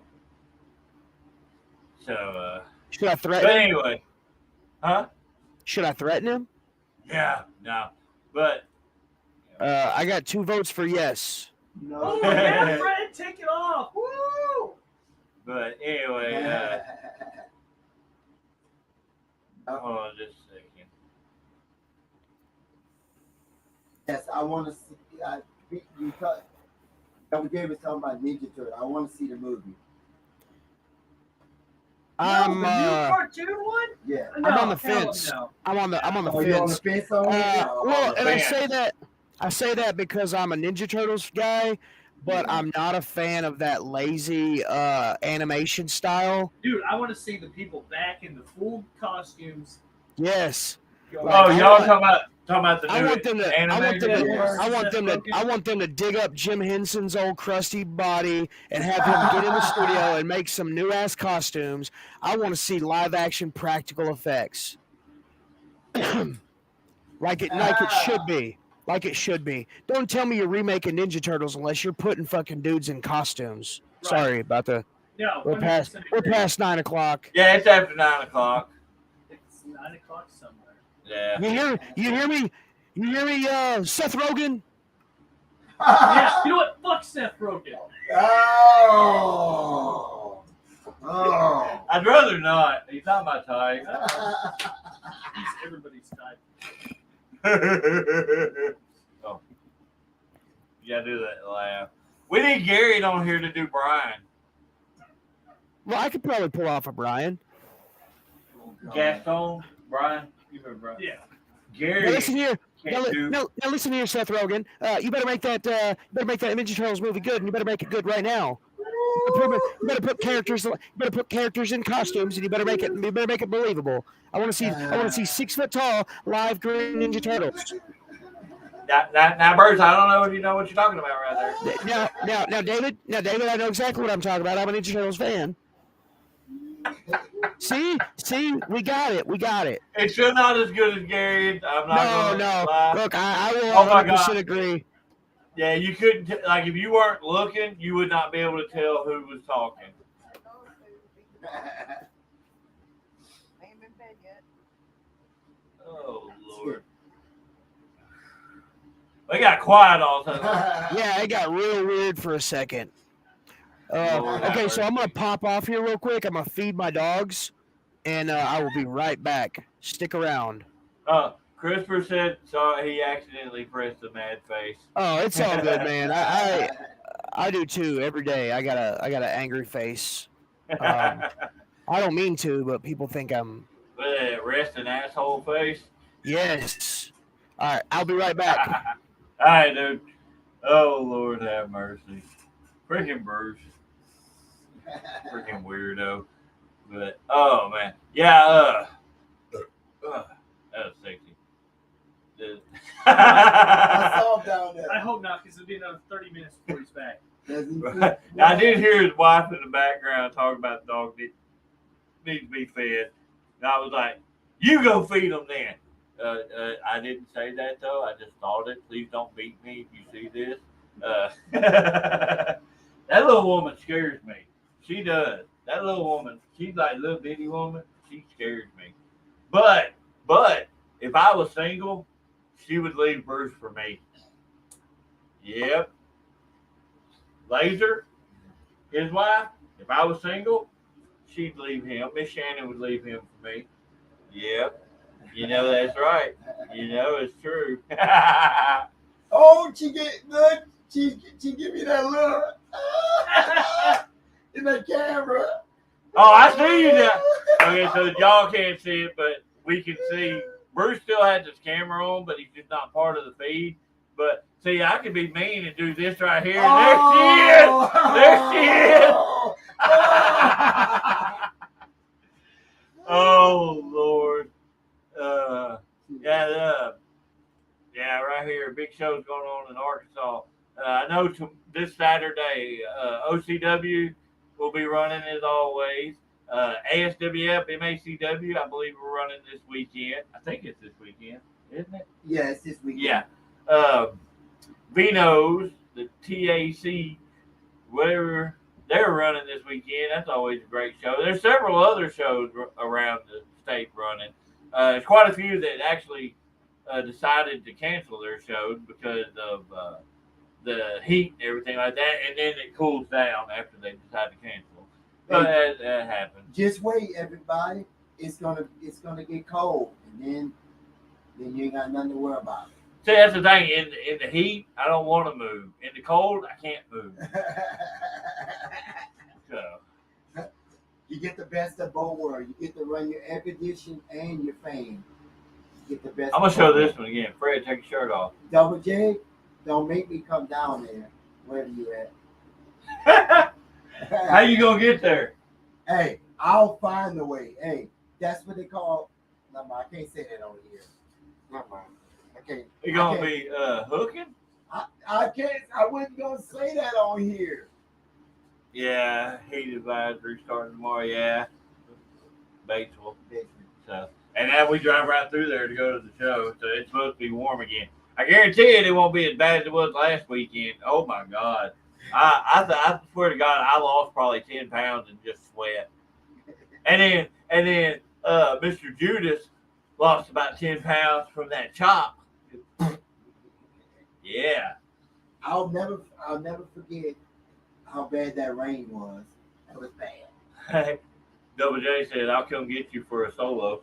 So, should I threaten but him? anyway, huh? Should I threaten him? Yeah, no. But I got 2 votes for yes. No. Oh yeah, Fred, take it off. Woo! But anyway, hold on just a second. Yes, I want to see. Double J was talking about Ninja Turtle. I want to see the movie. The new cartoon one? Yeah. I'm on the fence. No. I'm on the You're on the fence. fence on it? Well, and fence. I say that because I'm a Ninja Turtles guy, but I'm not a fan of that lazy animation style. Dude, I want to see the people back in the full costumes. Yes. Oh, Like, y'all talking about the new I want them to. animated? I want them to dig up Jim Henson's old crusty body and have him get in the studio and make some new ass costumes. I want to see live action practical effects, like it should be. Like it should be. Don't tell me you're remaking Ninja Turtles unless you're putting fucking dudes in costumes. Right. Sorry about the. No, We're past 9 o'clock. Yeah, it's after 9 o'clock. It's 9 o'clock somewhere. Yeah. You hear me, Seth Rogen? Yeah, you know what? Fuck Seth Rogen. Oh. I'd rather not. He's not my type. He's everybody's type. Oh. You gotta do that laugh. We need Gary on here to do Brian. Well, I could probably pull off a Brian. Gaston, Brian. You heard Brian. Yeah. Gary. Now listen here. can't do. Now listen here, Seth Rogen. You better make that Ninja Turtles movie good, and you better make it good right now. You better put characters in costumes, and you better make it believable. I want to see 6 foot tall live green Ninja Turtles. Now, Bruce, I don't know if you know what you're talking about right there. Now, David, I know exactly what I'm talking about. I'm a Ninja Turtles fan. See, we got it. It's still not as good as Gary. I'm not. No. Lie. Look, I will Oh my 100% God. agree. Yeah, you couldn't. Like, if you weren't looking, you would not be able to tell who was talking. Ain't been fed yet. Oh Lord. They got quiet all the time. Yeah, it got real weird for a second. Okay, so I'm gonna pop off here real quick. I'm gonna feed my dogs, and I will be right back. Stick around. Christopher said sorry he accidentally pressed the mad face. Oh, it's all good, man. I do too every day. I got an angry face. I don't mean to, but people think I'm. Resting asshole face. Yes. All right, I'll be right back. All right, dude. Oh Lord, have mercy. Freaking Bruce. Freaking weirdo. But oh man, yeah. That was sexy. I saw him down there. I hope not, because it'll be another 30 minutes before he's back. I did hear his wife in the background talking about the dog needs to be fed. And I was like, you go feed him then. I didn't say that though. I just thought it. Please don't beat me if you see this. That little woman scares me. She does. That little woman. She's like a little bitty woman. She scares me. But if I was single, she would leave Bruce for me. Yep. Laser, his wife. If I was single, she'd leave him. Miss Shannon would leave him for me. Yep. You know that's right. You know it's true. Oh, she get good. She give me that look in the camera. Oh, I see you now. Okay, so y'all can't see it, but we can see. Bruce still has his camera on, but he's just not part of the feed. But see, I could be mean and do this right here. And there she is. There she is. Oh Lord. Yeah, right here. Big show's going on in Arkansas. I know this Saturday, OCW will be running as always. ASWF, MACW, I believe we're running this weekend. I think it's this weekend, isn't it? Yeah, it's this weekend. Yeah. Vino's, the TAC, whatever they're running this weekend. That's always a great show. There's several other shows around the state running. There's quite a few that actually decided to cancel their shows because of the heat and everything like that, and then it cools down after they decide to cancel. But that happens. Just wait, everybody. It's gonna get cold, and then you ain't got nothing to worry about. See, that's the thing. In the heat, I don't want to move. In the cold, I can't move. So You get the best of both worlds. You get to run your air conditioning and your fan. You get the best. I'm gonna show this one again. Fred, take your shirt off. Double J, don't make me come down there. Wherever you at. How you gonna get there? Hey, I'll find a way. Hey, that's what they call. No, I can't say that over here. Never mind. I can't. You gonna be hooking? I can't. I wasn't gonna say that on here. Yeah, heat advisory starting tomorrow. Yeah, Batesville. So, and now we drive right through there to go to the show. So it's supposed to be warm again. I guarantee it won't be as bad as it was last weekend. Oh my God. I swear to God, I lost probably 10 pounds in just sweat. And then Mr. Judas lost about 10 pounds from that chop. Yeah. I'll never forget how bad that rain was. That was bad. Double J said, "I'll come get you for a solo."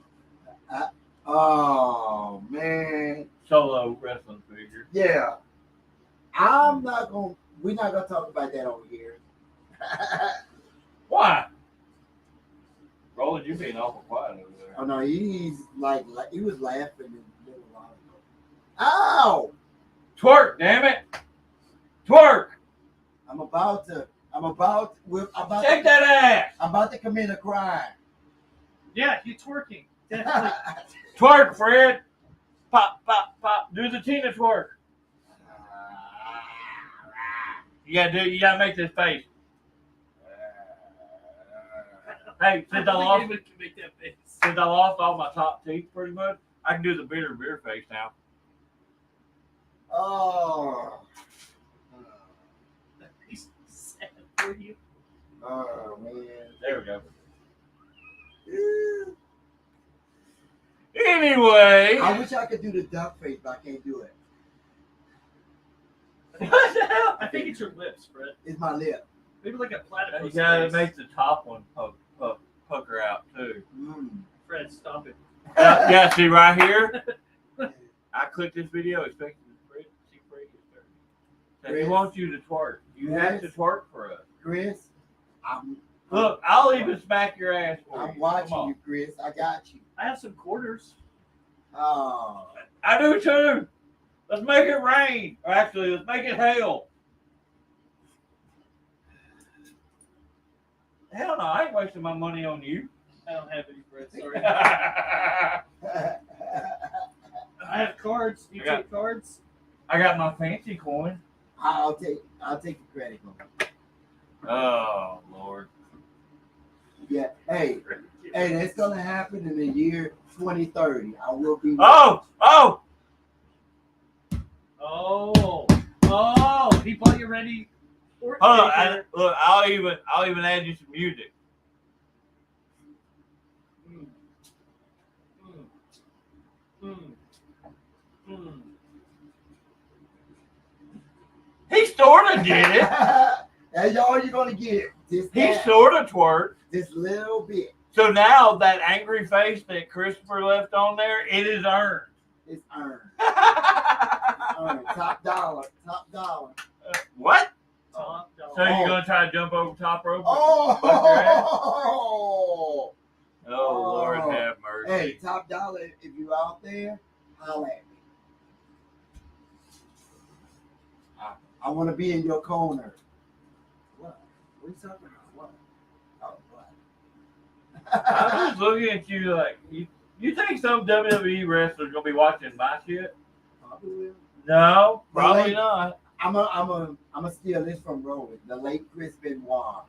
Oh man. Solo wrestling figure. Yeah. We're not gonna talk about that over here. Why? Roland, you being awful quiet over there. Oh no, he's like he was laughing a little while ago. Ow! Twerk, damn it! Twerk! I'm about to Shake that ass! I'm about to commit a crime. Yeah, you're twerking. Definitely. Twerk, Fred! Pop, pop, pop. Do the Tina twerk. You gotta make this face. Hey, since I lost all my top teeth pretty much, I can do the bitter beer face now. Oh. That makes me sad for you. Oh man. There we go. Anyway. I wish I could do the duck face, but I can't do it. What the hell? I think it's your lips, Fred. It's my lip. Maybe like a platypus. You gotta face. make the top one pucker out too. Fred, stop it. Yeah, see right here. I clicked this video expecting to see Fred get dirty. So he wants you to twerk. You have to twerk for us. Chris, Look, I'll even smack your ass for you. I'm watching you, Chris. I got you. I have some quarters. Oh. I do too. Let's make it rain. Or actually, let's make it hail. Hell no, I ain't wasting my money on you. I don't have any, Fred. Sorry. I I have cards. Do you take cards? got my fancy coin. I'll take the credit card. Oh Lord. Yeah. Hey, that's gonna happen in a year. 2030. I will be. Oh! He bought you ready. Hold on. Look, I'll even add you some music. He sort of did it. That's all you're gonna get. He sort of twerked. This little bit. So now that angry face that Christopher left on there, it is earned. It's earned. Top dollar. What? Top dollar. So you're gonna try to jump over top rope? Oh! Lord have mercy. Hey, top dollar, if you out there, holla at me. I want to be in your corner. What? What are you talking about? What? Oh, what? I was looking at you like, you think some WWE wrestler's gonna be watching my shit? Probably will. No, probably not. I'm a steal this from Rowan, the late Chris Benoit.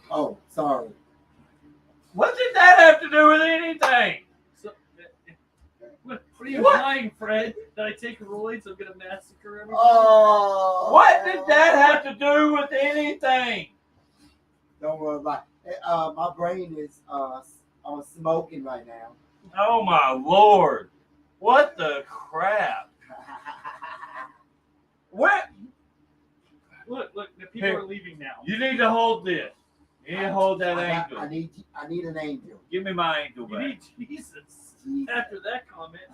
Oh, sorry. What did that have to do with anything? So, what are you implying, Fred? That I take roids, I'm gonna massacre everyone? Oh. What did that have to do with anything? Don't worry about it. My brain is on smoking right now. Oh my Lord! What the crap? What? Look, the people Here. are leaving now. You need to hold this. You need to hold that angel. I need an angel. Give me my angel You back. need Jesus. After that comment.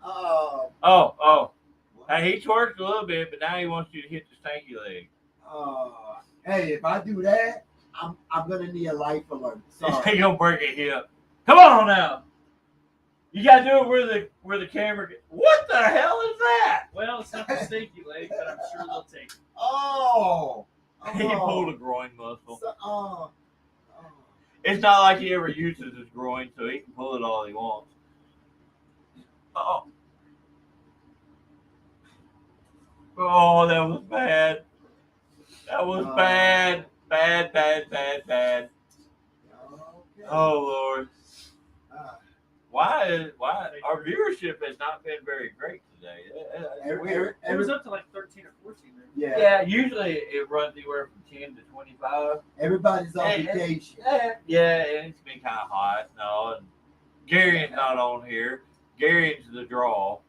Oh. Oh. Hey, he twerked a little bit, but now he wants you to hit the stanky leg. Hey, if I do that, I'm gonna need a life alert. Sorry. He gonna break a hip. Come on now. You gotta do it where the camera. What the hell is that? Well, it's not the stanky leg, but I'm sure they'll take it. Oh. He pulled a groin muscle. So, It's not like he ever uses his groin, so he can pull it all he wants. Oh, that was bad. That was bad. Bad. Okay. Oh Lord. Why our viewership has not been very great today? It's weird. It was up to like 13 or 14 there. Yeah. Usually it runs anywhere from 10 to 25. Everybody's on vacation. Yeah, and it's been kind of hot. No, and Gary's not on here. Gary's the draw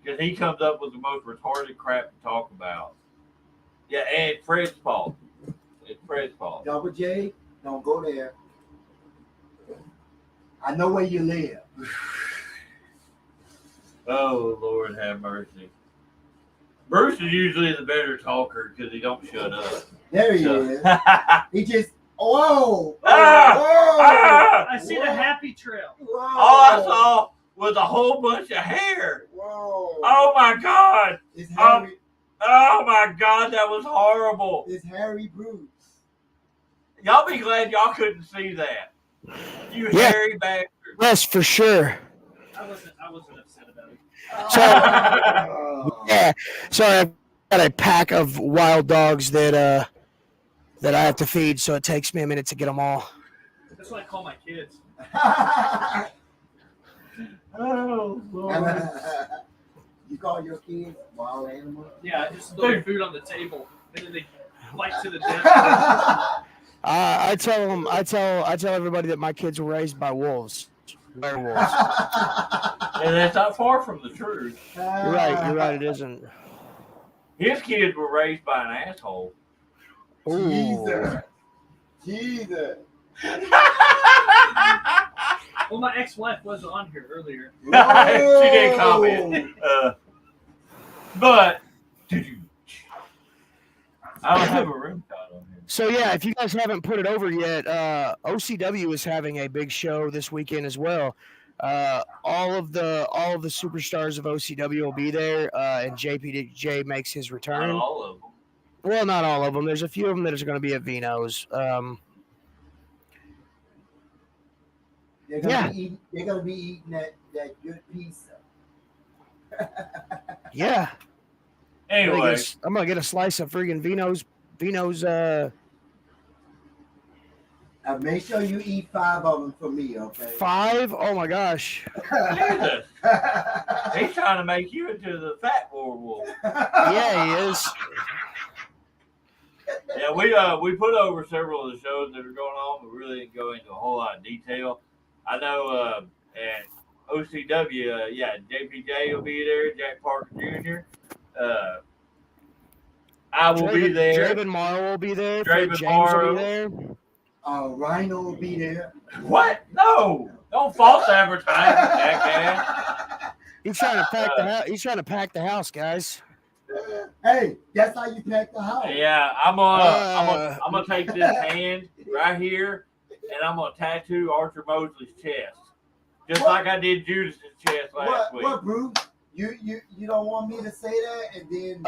because he comes up with the most retarded crap to talk about. Yeah, and it's Fred's fault. It's Fred's fault. Double J, don't go there. I know where you live. Oh Lord, have mercy. Bruce is usually the better talker because he don't shut up. There he is. He just whoa. I see the happy trail. Whoa. All I saw was a whole bunch of hair. Whoa. Oh my God. It's Harry. Oh my God, that was horrible. It's Harry Bruce. Y'all be glad y'all couldn't see that. You hairy bastard. Yes, for sure. I wasn't upset about it. Yeah. Sorry, I've got a pack of wild dogs that I have to feed, so it takes me a minute to get them all. That's what I call my kids. Oh Lord. You call your kids wild animals? Yeah, I just throw food on the table, and then they fight to the death. I tell everybody that my kids were raised by wolves, werewolves. And that's not far from the truth. You're right. It isn't. His kids were raised by an asshole. Jesus. Well, my ex-wife was on here earlier. She didn't comment. But I don't have a room shot on here. So yeah, if you guys haven't put it over yet, OCW is having a big show this weekend as well. All of the superstars of OCW will be there, and JPJ makes his return. Not all of them. Well, not all of them. There's a few of them that are going to be at Vino's. They're gonna be eating that good pizza. Yeah. Anyway, I'm gonna get a slice of friggin' Vino's. Hey, Make sure you eat 5 of them for me, okay? 5? Oh my gosh. Jesus. He's trying to make you into the fat wolf. Yeah, he is. Yeah, we put over several of the shows that are going on, but really didn't go into a whole lot of detail. I know at OCW, JPJ will be there, Jack Parker Jr. I will be there. Draven Morrow will be there. Draven James Morrow. will be there. Rhino will be there. What? No! Don't false advertise, jackass. He's trying to pack the house. He's trying to pack the house, guys. Hey, that's how you pack the house. Yeah, I'm gonna take this hand right here, and I'm gonna tattoo Archer Mosley's chest, just like I did Judas's chest last week. What, Bruce? You don't want me to say that, and then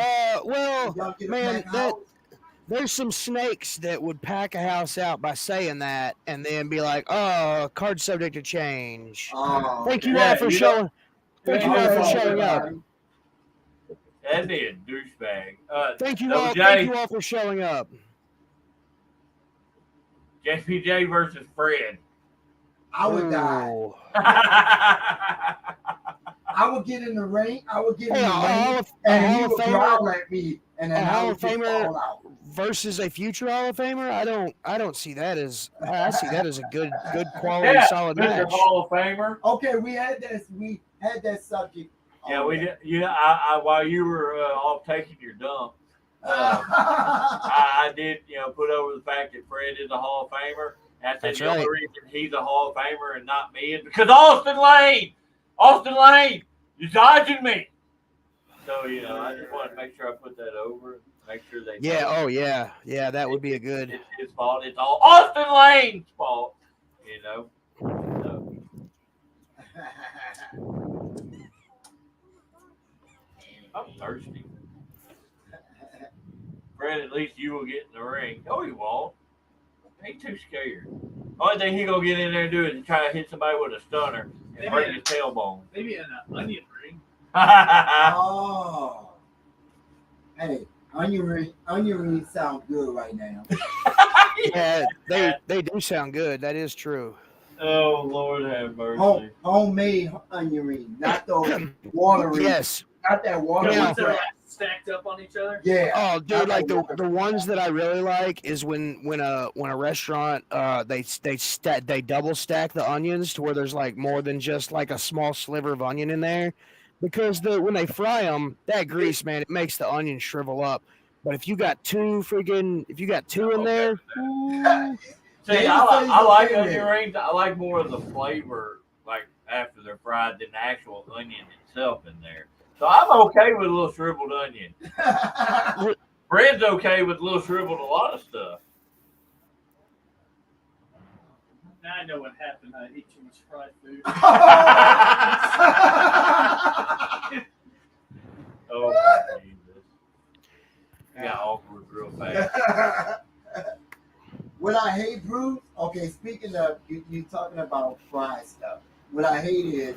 well, y'all get a man, pack house? there's some snakes that would pack a house out by saying that, and then be like, "Oh, card subject to change." Oh, Thank you Yeah, all for you showing. Thank you all for okay. showing up. That'd be a douchebag. Thank you no, all. Jay. Thank you all for showing up. JPJ versus Fred. I would die. Ooh. I would get in the ring. I would get in Hey, the a Hall ring, of- and a he Hall of would Famer- growl at me, and then a I Hall would of just Famer- fall out. Versus a future Hall of Famer, I don't see that as. I see that as a good quality, Yeah, solid Mr. match. Hall of Famer. Okay, we had that subject. Yeah, we did. I while you were off taking your dump, I did put over the fact that Fred is a Hall of Famer. And I said That's the only right. reason he's a Hall of Famer and not me is because Austin Lane, you're dodging me. So I just wanted to make sure I put that over, and make sure they. Yeah. know Oh yeah. Yeah. That would be a good. It's his fault. It's all Austin Lane's fault. So, I'm thirsty. Fred, at least you will get in the ring. No, he won't. He's too scared. Only thing he gonna get in there and do is try to hit somebody with a stunner and break his tailbone. Maybe an onion ring. Oh, hey, onion ring sound good right now. Yeah. They do sound good. That is true. Oh, Lord have mercy. Homemade onion ring, not those water rings. Yes. Not that water The Yeah. ones that are ring. like stacked up on each other. Yeah. Oh, dude, not like that the water ones that I really like is when a restaurant they double stack the onions to where there's like more than just like a small sliver of onion in there, because when they fry them, that grease, man, it makes the onion shrivel up. But if you got two in there, ooh, See, Yeah, I like okay, onion man. rings. I like more of the flavor, like after they're fried, than the actual onion itself in there. So I'm okay with a little shriveled onion. Fred's okay with a little shriveled a lot of stuff. Now I know what happened. I ate too much fried food. Oh, my Jesus. I got awkward real fast. What I hate, Bruce. Okay, speaking of you talking about fried stuff. What I hate is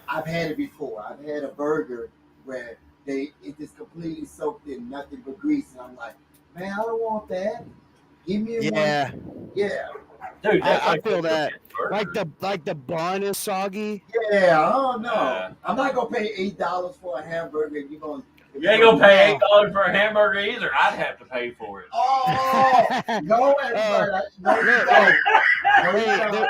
I've had it before. I've had a burger where it just completely soaked in nothing but grease, and I'm like, man, I don't want that. Give me yeah, one. Yeah. Dude, that's I like feel the that. burger. Like the bun is soggy. Yeah, I don't know. Yeah. I'm not gonna pay $8 for a hamburger. If You ain't gonna pay $8 for a hamburger either. I'd have to pay for it. Oh no, everybody! No, you don't. No, you Hey, don't.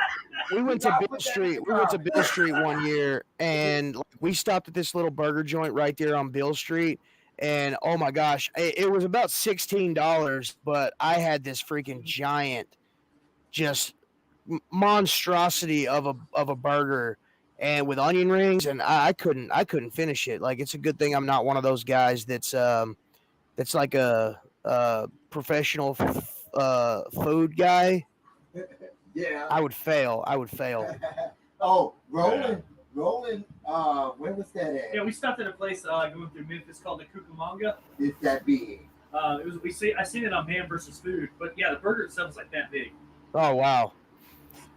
we went to Stop Bill with that Street. We went to Bill Street one year, and like, we stopped at this little burger joint right there on Bill Street. And oh my gosh, it was about $16, but I had this freaking giant, just monstrosity of a burger, and with onion rings, and I couldn't finish it. Like, it's a good thing I'm not one of those guys that's like a professional food guy. Yeah. I would fail. Oh, Roland. Where was that at? Yeah, we stopped at a place going through Memphis called the Cucamonga. It's that big. I seen it on Man vs. Food, but yeah, the burger itself is like that big. Oh wow.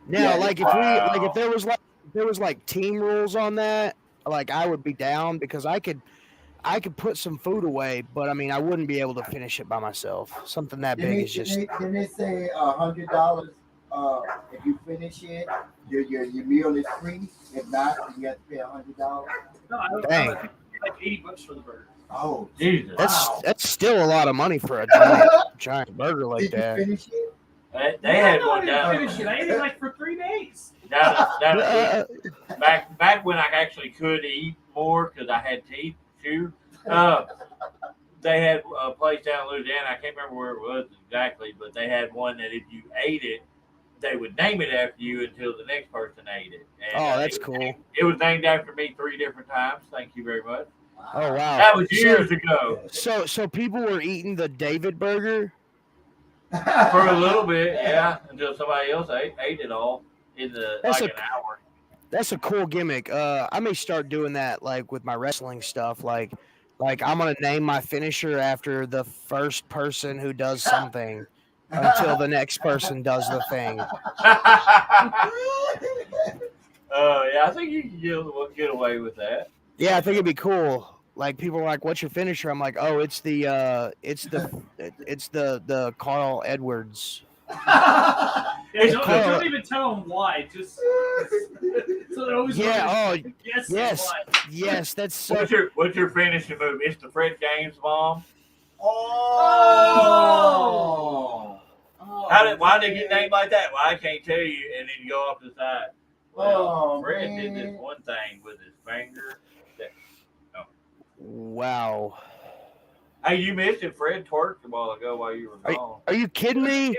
Now, Yeah, like if there was like team rules on that, like I would be down, because I could put some food away, but I mean I wouldn't be able to finish it by myself. Something that big is just Can they say $100 if you finish it, your meal is free. If not, you have to pay $100. No, I Dang. like $80 for the burger. Oh, Jesus. That's still a lot of money for a giant burger like did you that. finish it? They had No, one I down. didn't finish it. I ate it like for 3 days. Down back when I actually could eat more because I had teeth too. They had a place down in Louisiana. I can't remember where it was exactly, but they had one that if you ate it, they would name it after you until the next person ate it. And, Oh, that's cool. It was named after me 3 different times. Thank you very much. Oh wow. That was years ago. So people were eating the David burger. For a little bit, yeah, until somebody else ate it all in an hour. That's a cool gimmick. I may start doing that like with my wrestling stuff. Like I'm gonna name my finisher after the first person who does something until the next person does the thing. Yeah, I think you can get away with that. Yeah, I think it'd be cool. Like people are like, "What's your finisher?" I'm like, "Oh, it's the Carl Edwards." Don't even tell them why. Just so they're always yes, why. yes. That's so. What's your finishing move? It's the Fred James bomb. Oh. Why did it get named like that? Well, I can't tell you. And then you go off the side. Well, Fred did this one thing with his finger. Wow. Hey, you missed it. Fred twerked a while ago while you were gone. Are you kidding me? It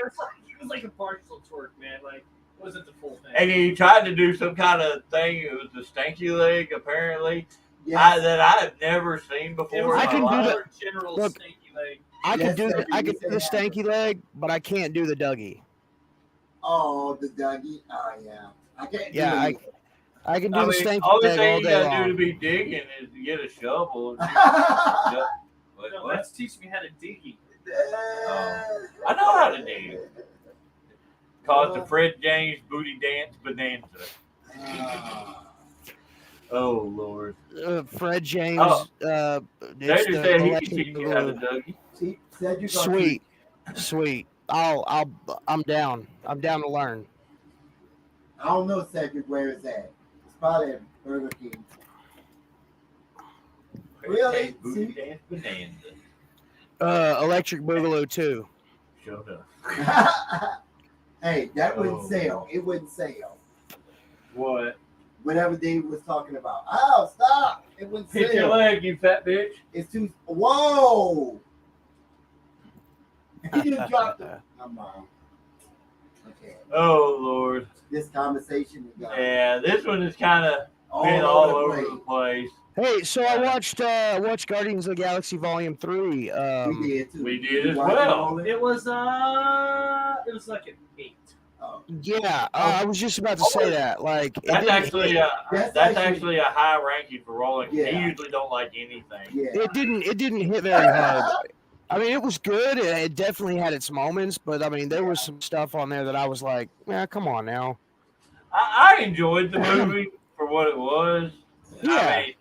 was like a partial twerk, man. Like, it wasn't the full thing. And he tried to do some kind of thing. It was the stanky leg, apparently, Yes. that I have never seen It before. was I in can my do life. that. General Look, stinky leg. I Yes, could do sir. I could do the stanky leg, but I can't do the Dougie. Oh, the Dougie. Oh, yeah. I can't Yeah, do it. I can do the stanky only leg thing all you day gotta do to long. be digging is to get a shovel. No, What? that's teaching me how to diggy. I know how to dig. Called the Fred James Booty Dance Bonanza. Oh Lord! Fred James. Oh. It's David the said he electric can teach you how to blue. Dougie. See, said you're gonna Sweet, sweet. I'm down. I'm down to learn. I don't know, Cedric, where it's at. It's probably at Burger King. Really? Booty See? Dance Bonanza. Electric Boogaloo too. Shut up. Hey, that wouldn't Oh. sell. It wouldn't sell. What? Whatever Dave was talking about. Oh, stop. It wouldn't Hit your sell. leg, you fat bitch. It's too. Whoa. He just dropped it. Come on. Okay. Oh Lord. This conversation is Yeah, this one is kind of been all over the place. Hey, so I watched Guardians of the Galaxy Volume 3. We did too. We did as You watched well. all of it? It was like an 8. Oh. Yeah, I was just about to say that. Like, it That's didn't actually hit, that's actually a high ranking for Rolling. Yeah. He usually don't like anything. Yeah. it didn't hit very hard. I mean, it was good. It definitely had its moments, but I mean, there was some stuff on there that I was like, "Yeah, come on now." I enjoyed the movie for what it was. Yeah. I mean,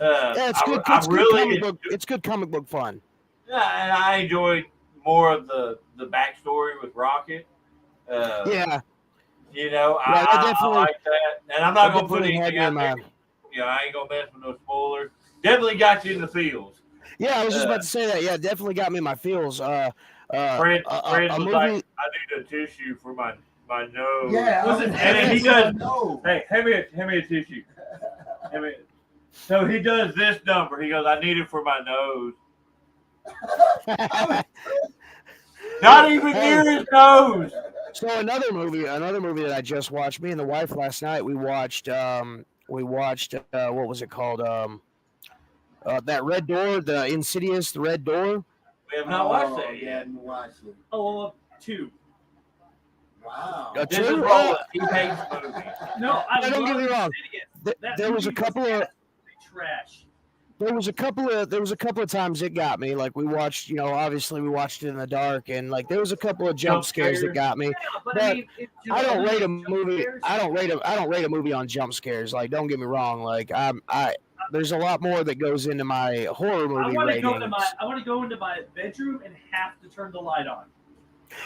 Yeah, it's good. I It's good really comic book. It's good comic book fun. Yeah, and I enjoyed more of the backstory with Rocket. Yeah, You know, Yeah, that I definitely- like that. And I'm not that gonna put definitely had anything me out in there. mind. You know, I ain't gonna mess with no spoilers. Definitely got you in the feels. Yeah, I was just about to say that. Yeah, definitely got me in my feels. Fred a was movie. like, I need a tissue for my nose. Yeah. Was it- And then he does. No. Hey, hand me a tissue. Hand me- So he does this number. He goes, I need it for my nose. Not even near his nose. So another movie that I just watched. Me and the wife last night. We watched. What was it called? That Red Door, the Insidious, the Red Door. We have not watched that You yet. haven't watched it. Oh, 2. Wow. Uh, This is Two? Roland. He hates movies. No, I Don't get love me wrong. Insidious. That There was a movie couple of absolutely trash. there was a couple of times it got me. Like we watched, obviously we watched it in the dark, and like there was a couple of jump scares that got me. Yeah, but But I mean, I don't rate a jump movie. scares. I don't rate a movie on jump scares. Like, don't get me wrong. Like, there's a lot more that goes into my horror I movie want to ratings. go into my bedroom and have to turn the light on.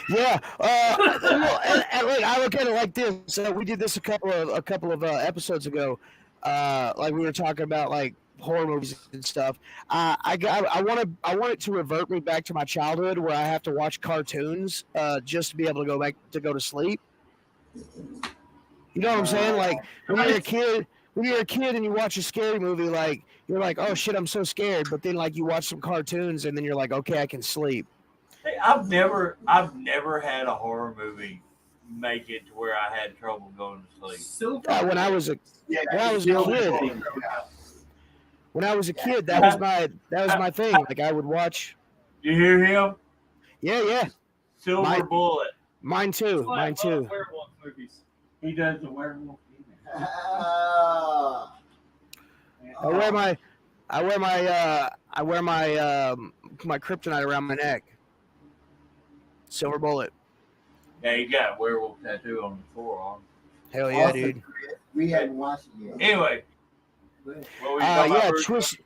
Yeah. Well, and look, I look at it like this. So we did this a couple of episodes ago. Like we were talking about like horror movies and stuff. I want it to revert me back to my childhood where I have to watch cartoons just to be able to go to sleep. You know what I'm saying? Like when you're a kid. When you're a kid and you watch a scary movie, like you're like, oh shit, I'm so scared. But then like you watch some cartoons and then you're like, okay, I can sleep. Hey, I've never had a horror movie make it to where I had trouble going to sleep. When I was a kid, that was my thing. Like I would watch. You hear him? Yeah. Silver Bullet. Mine too. Werewolf movies. He does the werewolf. I wear my my kryptonite around my neck. Silver Bullet. Yeah, you got a werewolf tattoo on the forearm. Hell yeah, dude. We hadn't watched it yet. Anyway. What were you talking about, twist.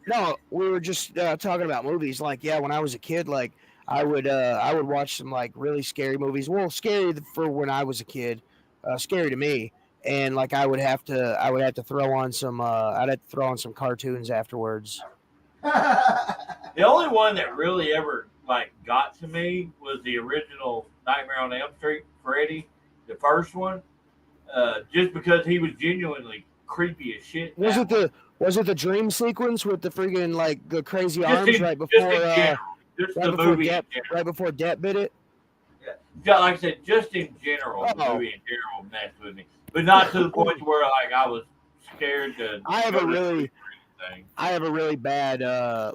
No, we were just talking about movies. Like, yeah, when I was a kid, like I would watch some like really scary movies. Well, scary for when I was a kid, scary to me. And like I would have to throw on some cartoons afterwards. The only one that really ever like got to me was the original Nightmare on Elm Street, Freddy, the first one. Just because he was genuinely creepy as shit. Was it the dream sequence with the freaking like the crazy arms right before Depp bit it? Yeah, like I said, just in general, the movie in general messed with me. But not to the point where like I was scared to. I have a really bad.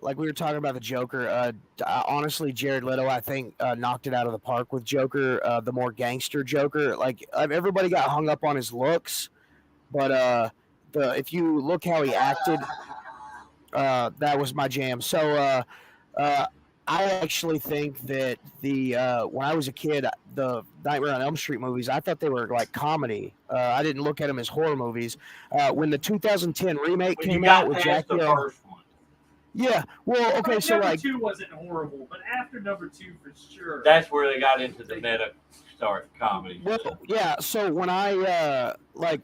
Like we were talking about the Joker. Honestly, Jared Leto, I think, knocked it out of the park with Joker. The more gangster Joker. Like everybody got hung up on his looks, but if you look how he acted, that was my jam. So I actually think that when I was a kid, the Nightmare on Elm Street movies, I thought they were like comedy. I didn't look at them as horror movies. When the 2010 remake came out with Jackie Earle, yeah, well, okay, so number like 2 wasn't horrible, but after number 2 for sure. That's where they got into the meta comedy. Well, yeah. So when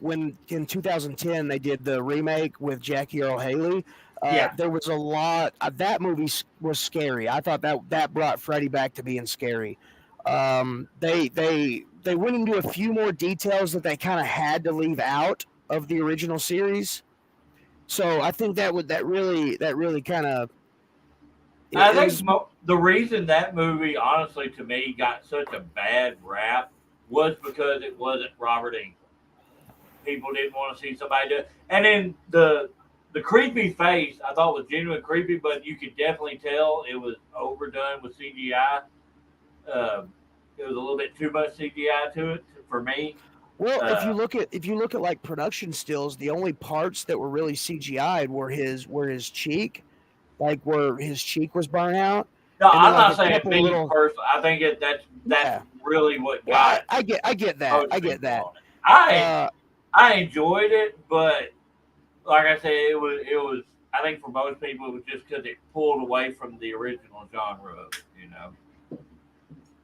when in 2010 they did the remake with Jackie Earle Haley. There was a lot. That movie was scary. I thought that brought Freddy back to being scary. They went into a few more details that they kind of had to leave out of the original series. So I think that really kind of. I think the reason that movie, honestly, to me, got such a bad rap was because it wasn't Robert Englund. People didn't want to see somebody do it, and then the creepy face I thought was genuinely creepy, but you could definitely tell it was overdone with CGI. It was a little bit too much CGI to it for me. Well, if you look at like production stills, the only parts that were really CGI'd were his cheek, like where his cheek was burnt out. No, I'm not saying me personally. I think that's really what got. I get that. I get that. I enjoyed it, but like I said, it was. I think for most people, it was just because it pulled away from the original genre. You know.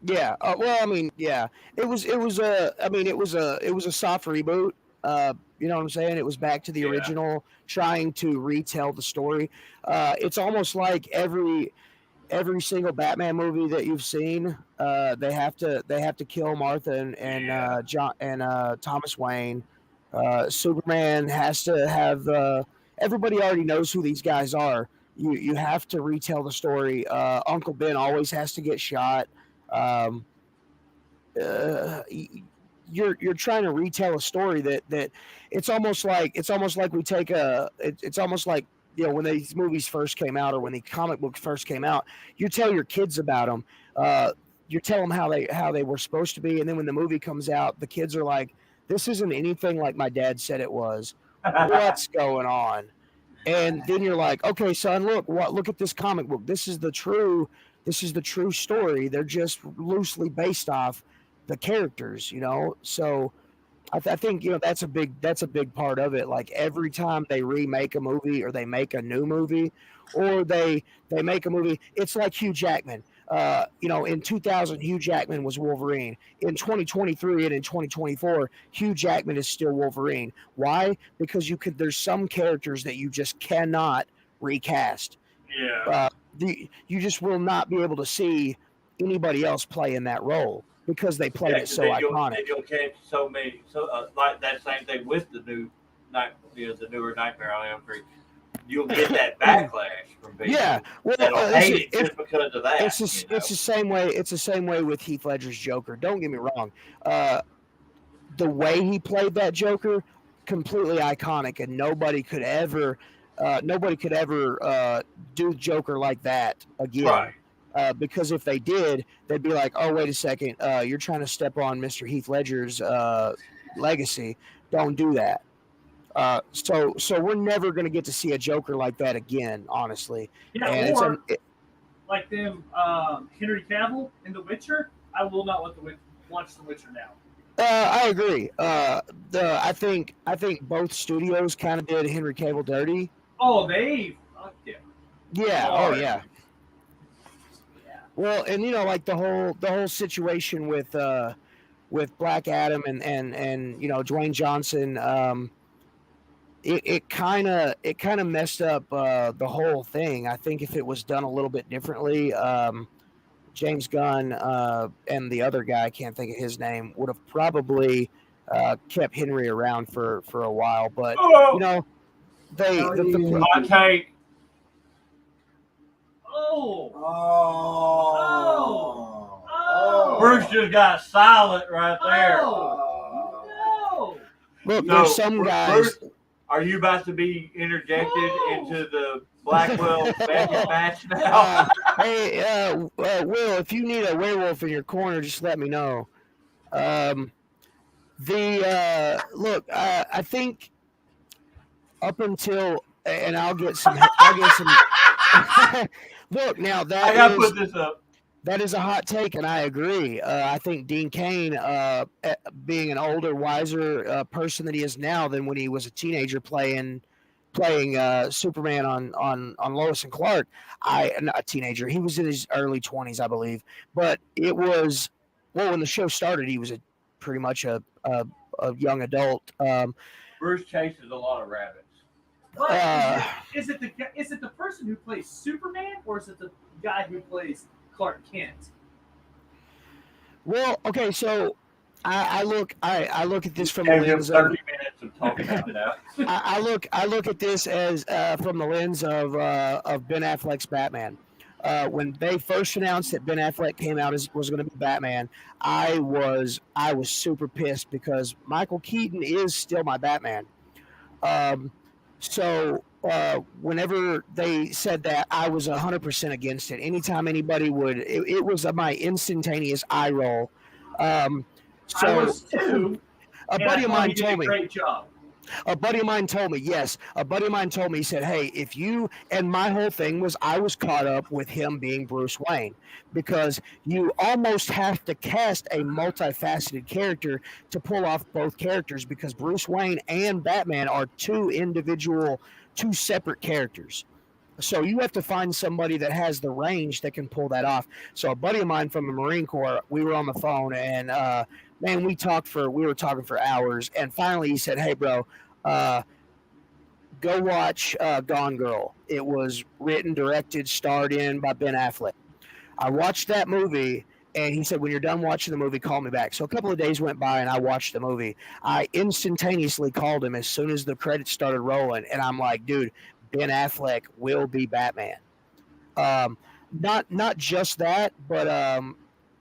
Yeah. Well, I mean, yeah. It was a soft reboot. You know what I'm saying? It was back to the original, trying to retell the story. It's almost like every single Batman movie that you've seen, they have to kill Martha and John and Thomas Wayne. Superman has to have. Everybody already knows who these guys are. You have to retell the story. Uncle Ben always has to get shot. You're trying to retell a story that it's almost like we take it's almost like, you know, when these movies first came out or when the comic books first came out, you tell your kids about them. You tell them how they were supposed to be, and then when the movie comes out, the kids are like, this isn't anything like my dad said it was. What's going on? And then you're like, okay, son, look at this comic book. This is the true story. They're just loosely based off the characters, you know. So I think, you know, that's a big part of it. Like every time they remake a movie or they make a new movie or they make a movie, it's like Hugh Jackman. In 2000, Hugh Jackman was Wolverine. In 2023 and in 2024, Hugh Jackman is still Wolverine. Why? Because there's some characters that you just cannot recast. Yeah. You just will not be able to see anybody else play in that role because they played it so iconic. You'll catch so many, like that same thing with the newer Nightmare on Elm Street. You'll get that backlash from people. Yeah, well, that'll hate it just because of that. It's the same way. It's the same way with Heath Ledger's Joker. Don't get me wrong. The way he played that Joker, completely iconic, and nobody could ever do Joker like that again. Right. Because if they did, they'd be like, "Oh, wait a second, you're trying to step on Mr. Heath Ledger's legacy. Don't do that." So we're never going to get to see a Joker like that again, honestly. Yeah, and like them, Henry Cavill in The Witcher. I will not watch The Witcher now. I agree. I think both studios kind of did Henry Cavill dirty. Oh, they fucked him. Yeah. Hard. Oh, yeah. Well, and like the whole situation with Black Adam and Dwayne Johnson. It kind of messed up the whole thing. I think if it was done a little bit differently, James Gunn and the other guy, I can't think of his name, would have probably kept Henry around for a while. But they hot take. Bruce just got silent right there. No. Look, there's some guys. Bruce, are you about to be interjected into the Blackwell match now? Hey, Will, if you need a werewolf in your corner, just let me know. Look, I think up until, and I'll get some. Look, now that I gotta put this up. That is a hot take, and I agree. I think Dean Cain, being an older, wiser person than he is now than when he was a teenager playing Superman on Lois and Clark. Not a teenager. He was in his early 20s, I believe. But it was, when the show started, he was pretty much a young adult. Bruce chases a lot of rabbits. But is it the person who plays Superman, or is it the guy who plays Clark Kent? Well, okay, so I look at this from the lens of 30 minutes of talking about it out. I look at this as from the lens of Ben Affleck's Batman. When they first announced that Ben Affleck came out was going to be Batman, I was super pissed because Michael Keaton is still my Batman. So whenever they said that, I was 100% against it. Anytime anybody would, it was my instantaneous eye roll. I was too. A buddy of mine told me. Great job. A buddy of mine told me, yes. A buddy of mine told me, he said, hey, if you, and my whole thing was I was caught up with him being Bruce Wayne because you almost have to cast a multifaceted character to pull off both characters because Bruce Wayne and Batman are two separate characters. So you have to find somebody that has the range that can pull that off. So a buddy of mine from the Marine Corps, we were on the phone and, man, we were talking for hours, and finally he said, "Hey, bro, go watch Gone Girl. It was written, directed, starred in by Ben Affleck." I watched that movie, and he said, "When you're done watching the movie, call me back." So a couple of days went by, and I watched the movie. I instantaneously called him as soon as the credits started rolling, and I'm like, "Dude, Ben Affleck will be Batman." Not just that, but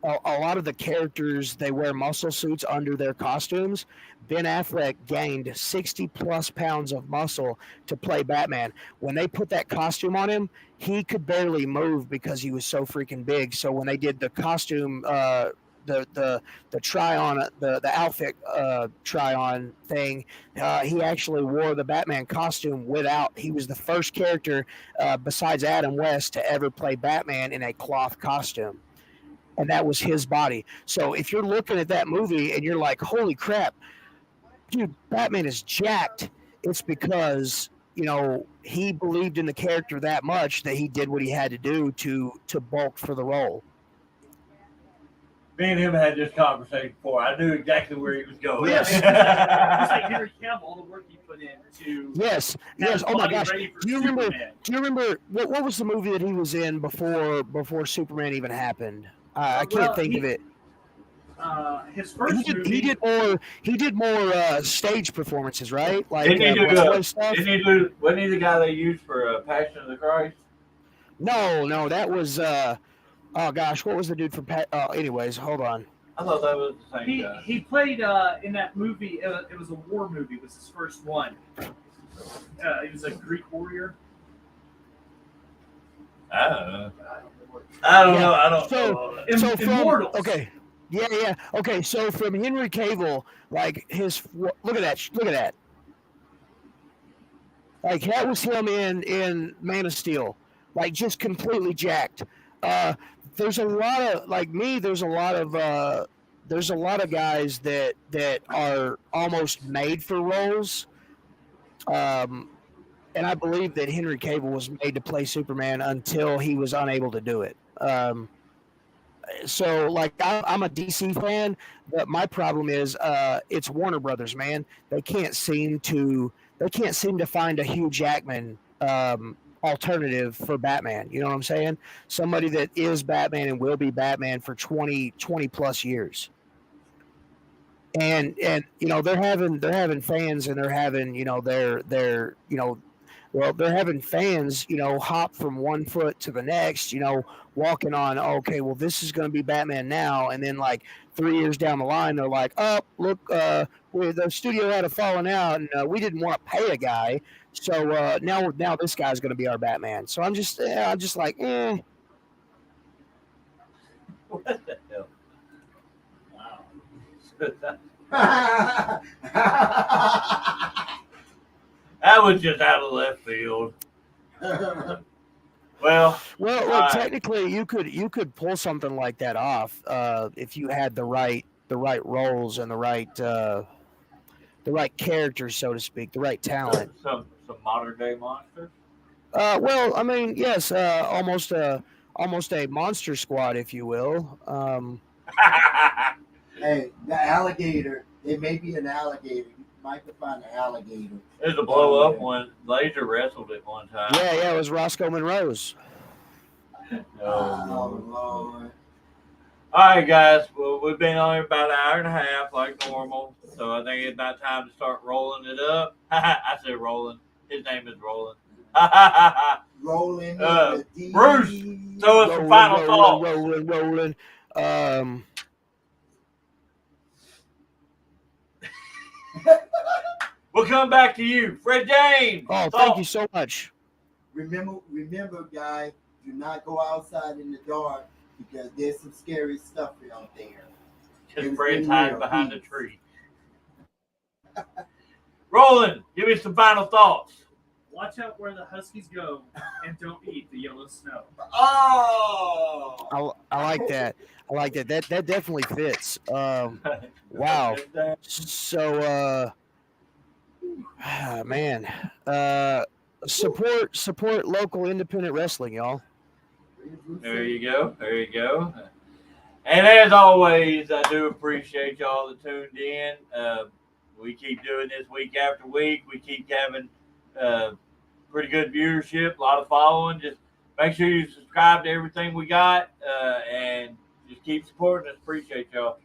a lot of the characters, they wear muscle suits under their costumes. Ben Affleck gained 60 plus pounds of muscle to play Batman. When they put that costume on him, he could barely move because he was so freaking big. So when they did the costume, the try on, the outfit try on thing, he actually wore the Batman costume he was the first character besides Adam West to ever play Batman in a cloth costume. And that was his body. So if you're looking at that movie and you're like, holy crap, dude, Batman is jacked, it's because, he believed in the character that much that he did what he had to do to bulk for the role. Me and him had this conversation before. I knew exactly where he was going. Yes. Just like Henry Cavill, all the work he put in to Yes. have Yes. his Oh my body gosh. ready for Do you remember? Superman. Do you remember what was the movie that he was in before Superman even happened? I can't Well, think of it. His first movie. He did more stage performances, right? Like Didn't he do Broadway stuff. wasn't he the guy they used for Passion of the Christ? No, that was oh gosh, what was the dude from anyways, hold on. I thought that was the same guy. He played in that movie. It was a war movie. It was his first one. He was a Greek warrior. I don't know. I don't know. I don't So- know. So from Immortals. okay. Yeah. Okay, so from Henry Cavill, like look at that. Like that was him in Man of Steel. Like just completely jacked. There's a lot of there's a lot of guys that are almost made for roles. And I believe that Henry Cavill was made to play Superman until he was unable to do it. So like I'm a DC fan, but my problem is it's Warner Brothers, man. They can't seem to find a Hugh Jackman alternative for Batman. You know what I'm saying? Somebody that is Batman and will be Batman for 20 plus years. And you know they're having fans, and they're having they're having fans hop from one foot to the next, walking on, okay, well this is going to be Batman now, and then like 3 years down the line they're like, oh look, the studio had a falling out, and we didn't want to pay a guy, so now this guy's going to be our Batman. So I'm just like, What the hell? That was just out of left field. Well, look, technically you could pull something like that off if you had the right roles and the right characters, so to speak, the right talent. Some modern day monsters. Well, I mean, yes, almost a monster squad, if you will. Hey, the alligator. It may be an alligator. You might find an alligator. There's a blow up one. Laser wrestled it one time. Yeah, it was Roscoe Monroe's. Oh, Lord. All right, guys. Well, we've been on here about an hour and a half, like normal. So I think it's about time to start rolling it up. I said rolling. His name is Roland. Rolling. Bruce, so it's some final thoughts. Rolling. We'll come back to you, Fred James. Oh, thank you so much. Remember, guys, do not go outside in the dark because there's some scary stuff out there. Because Fred's hiding behind a tree. Roland, give me some final thoughts. Watch out where the Huskies go and don't eat the yellow snow. Oh! I like that. That definitely fits. Wow. So, man, support local independent wrestling, y'all. There you go. And as always, I do appreciate y'all that tuned in. We keep doing this week after week. We keep having pretty good viewership, a lot of following. Just make sure you subscribe to everything we got and just keep supporting us. Appreciate y'all.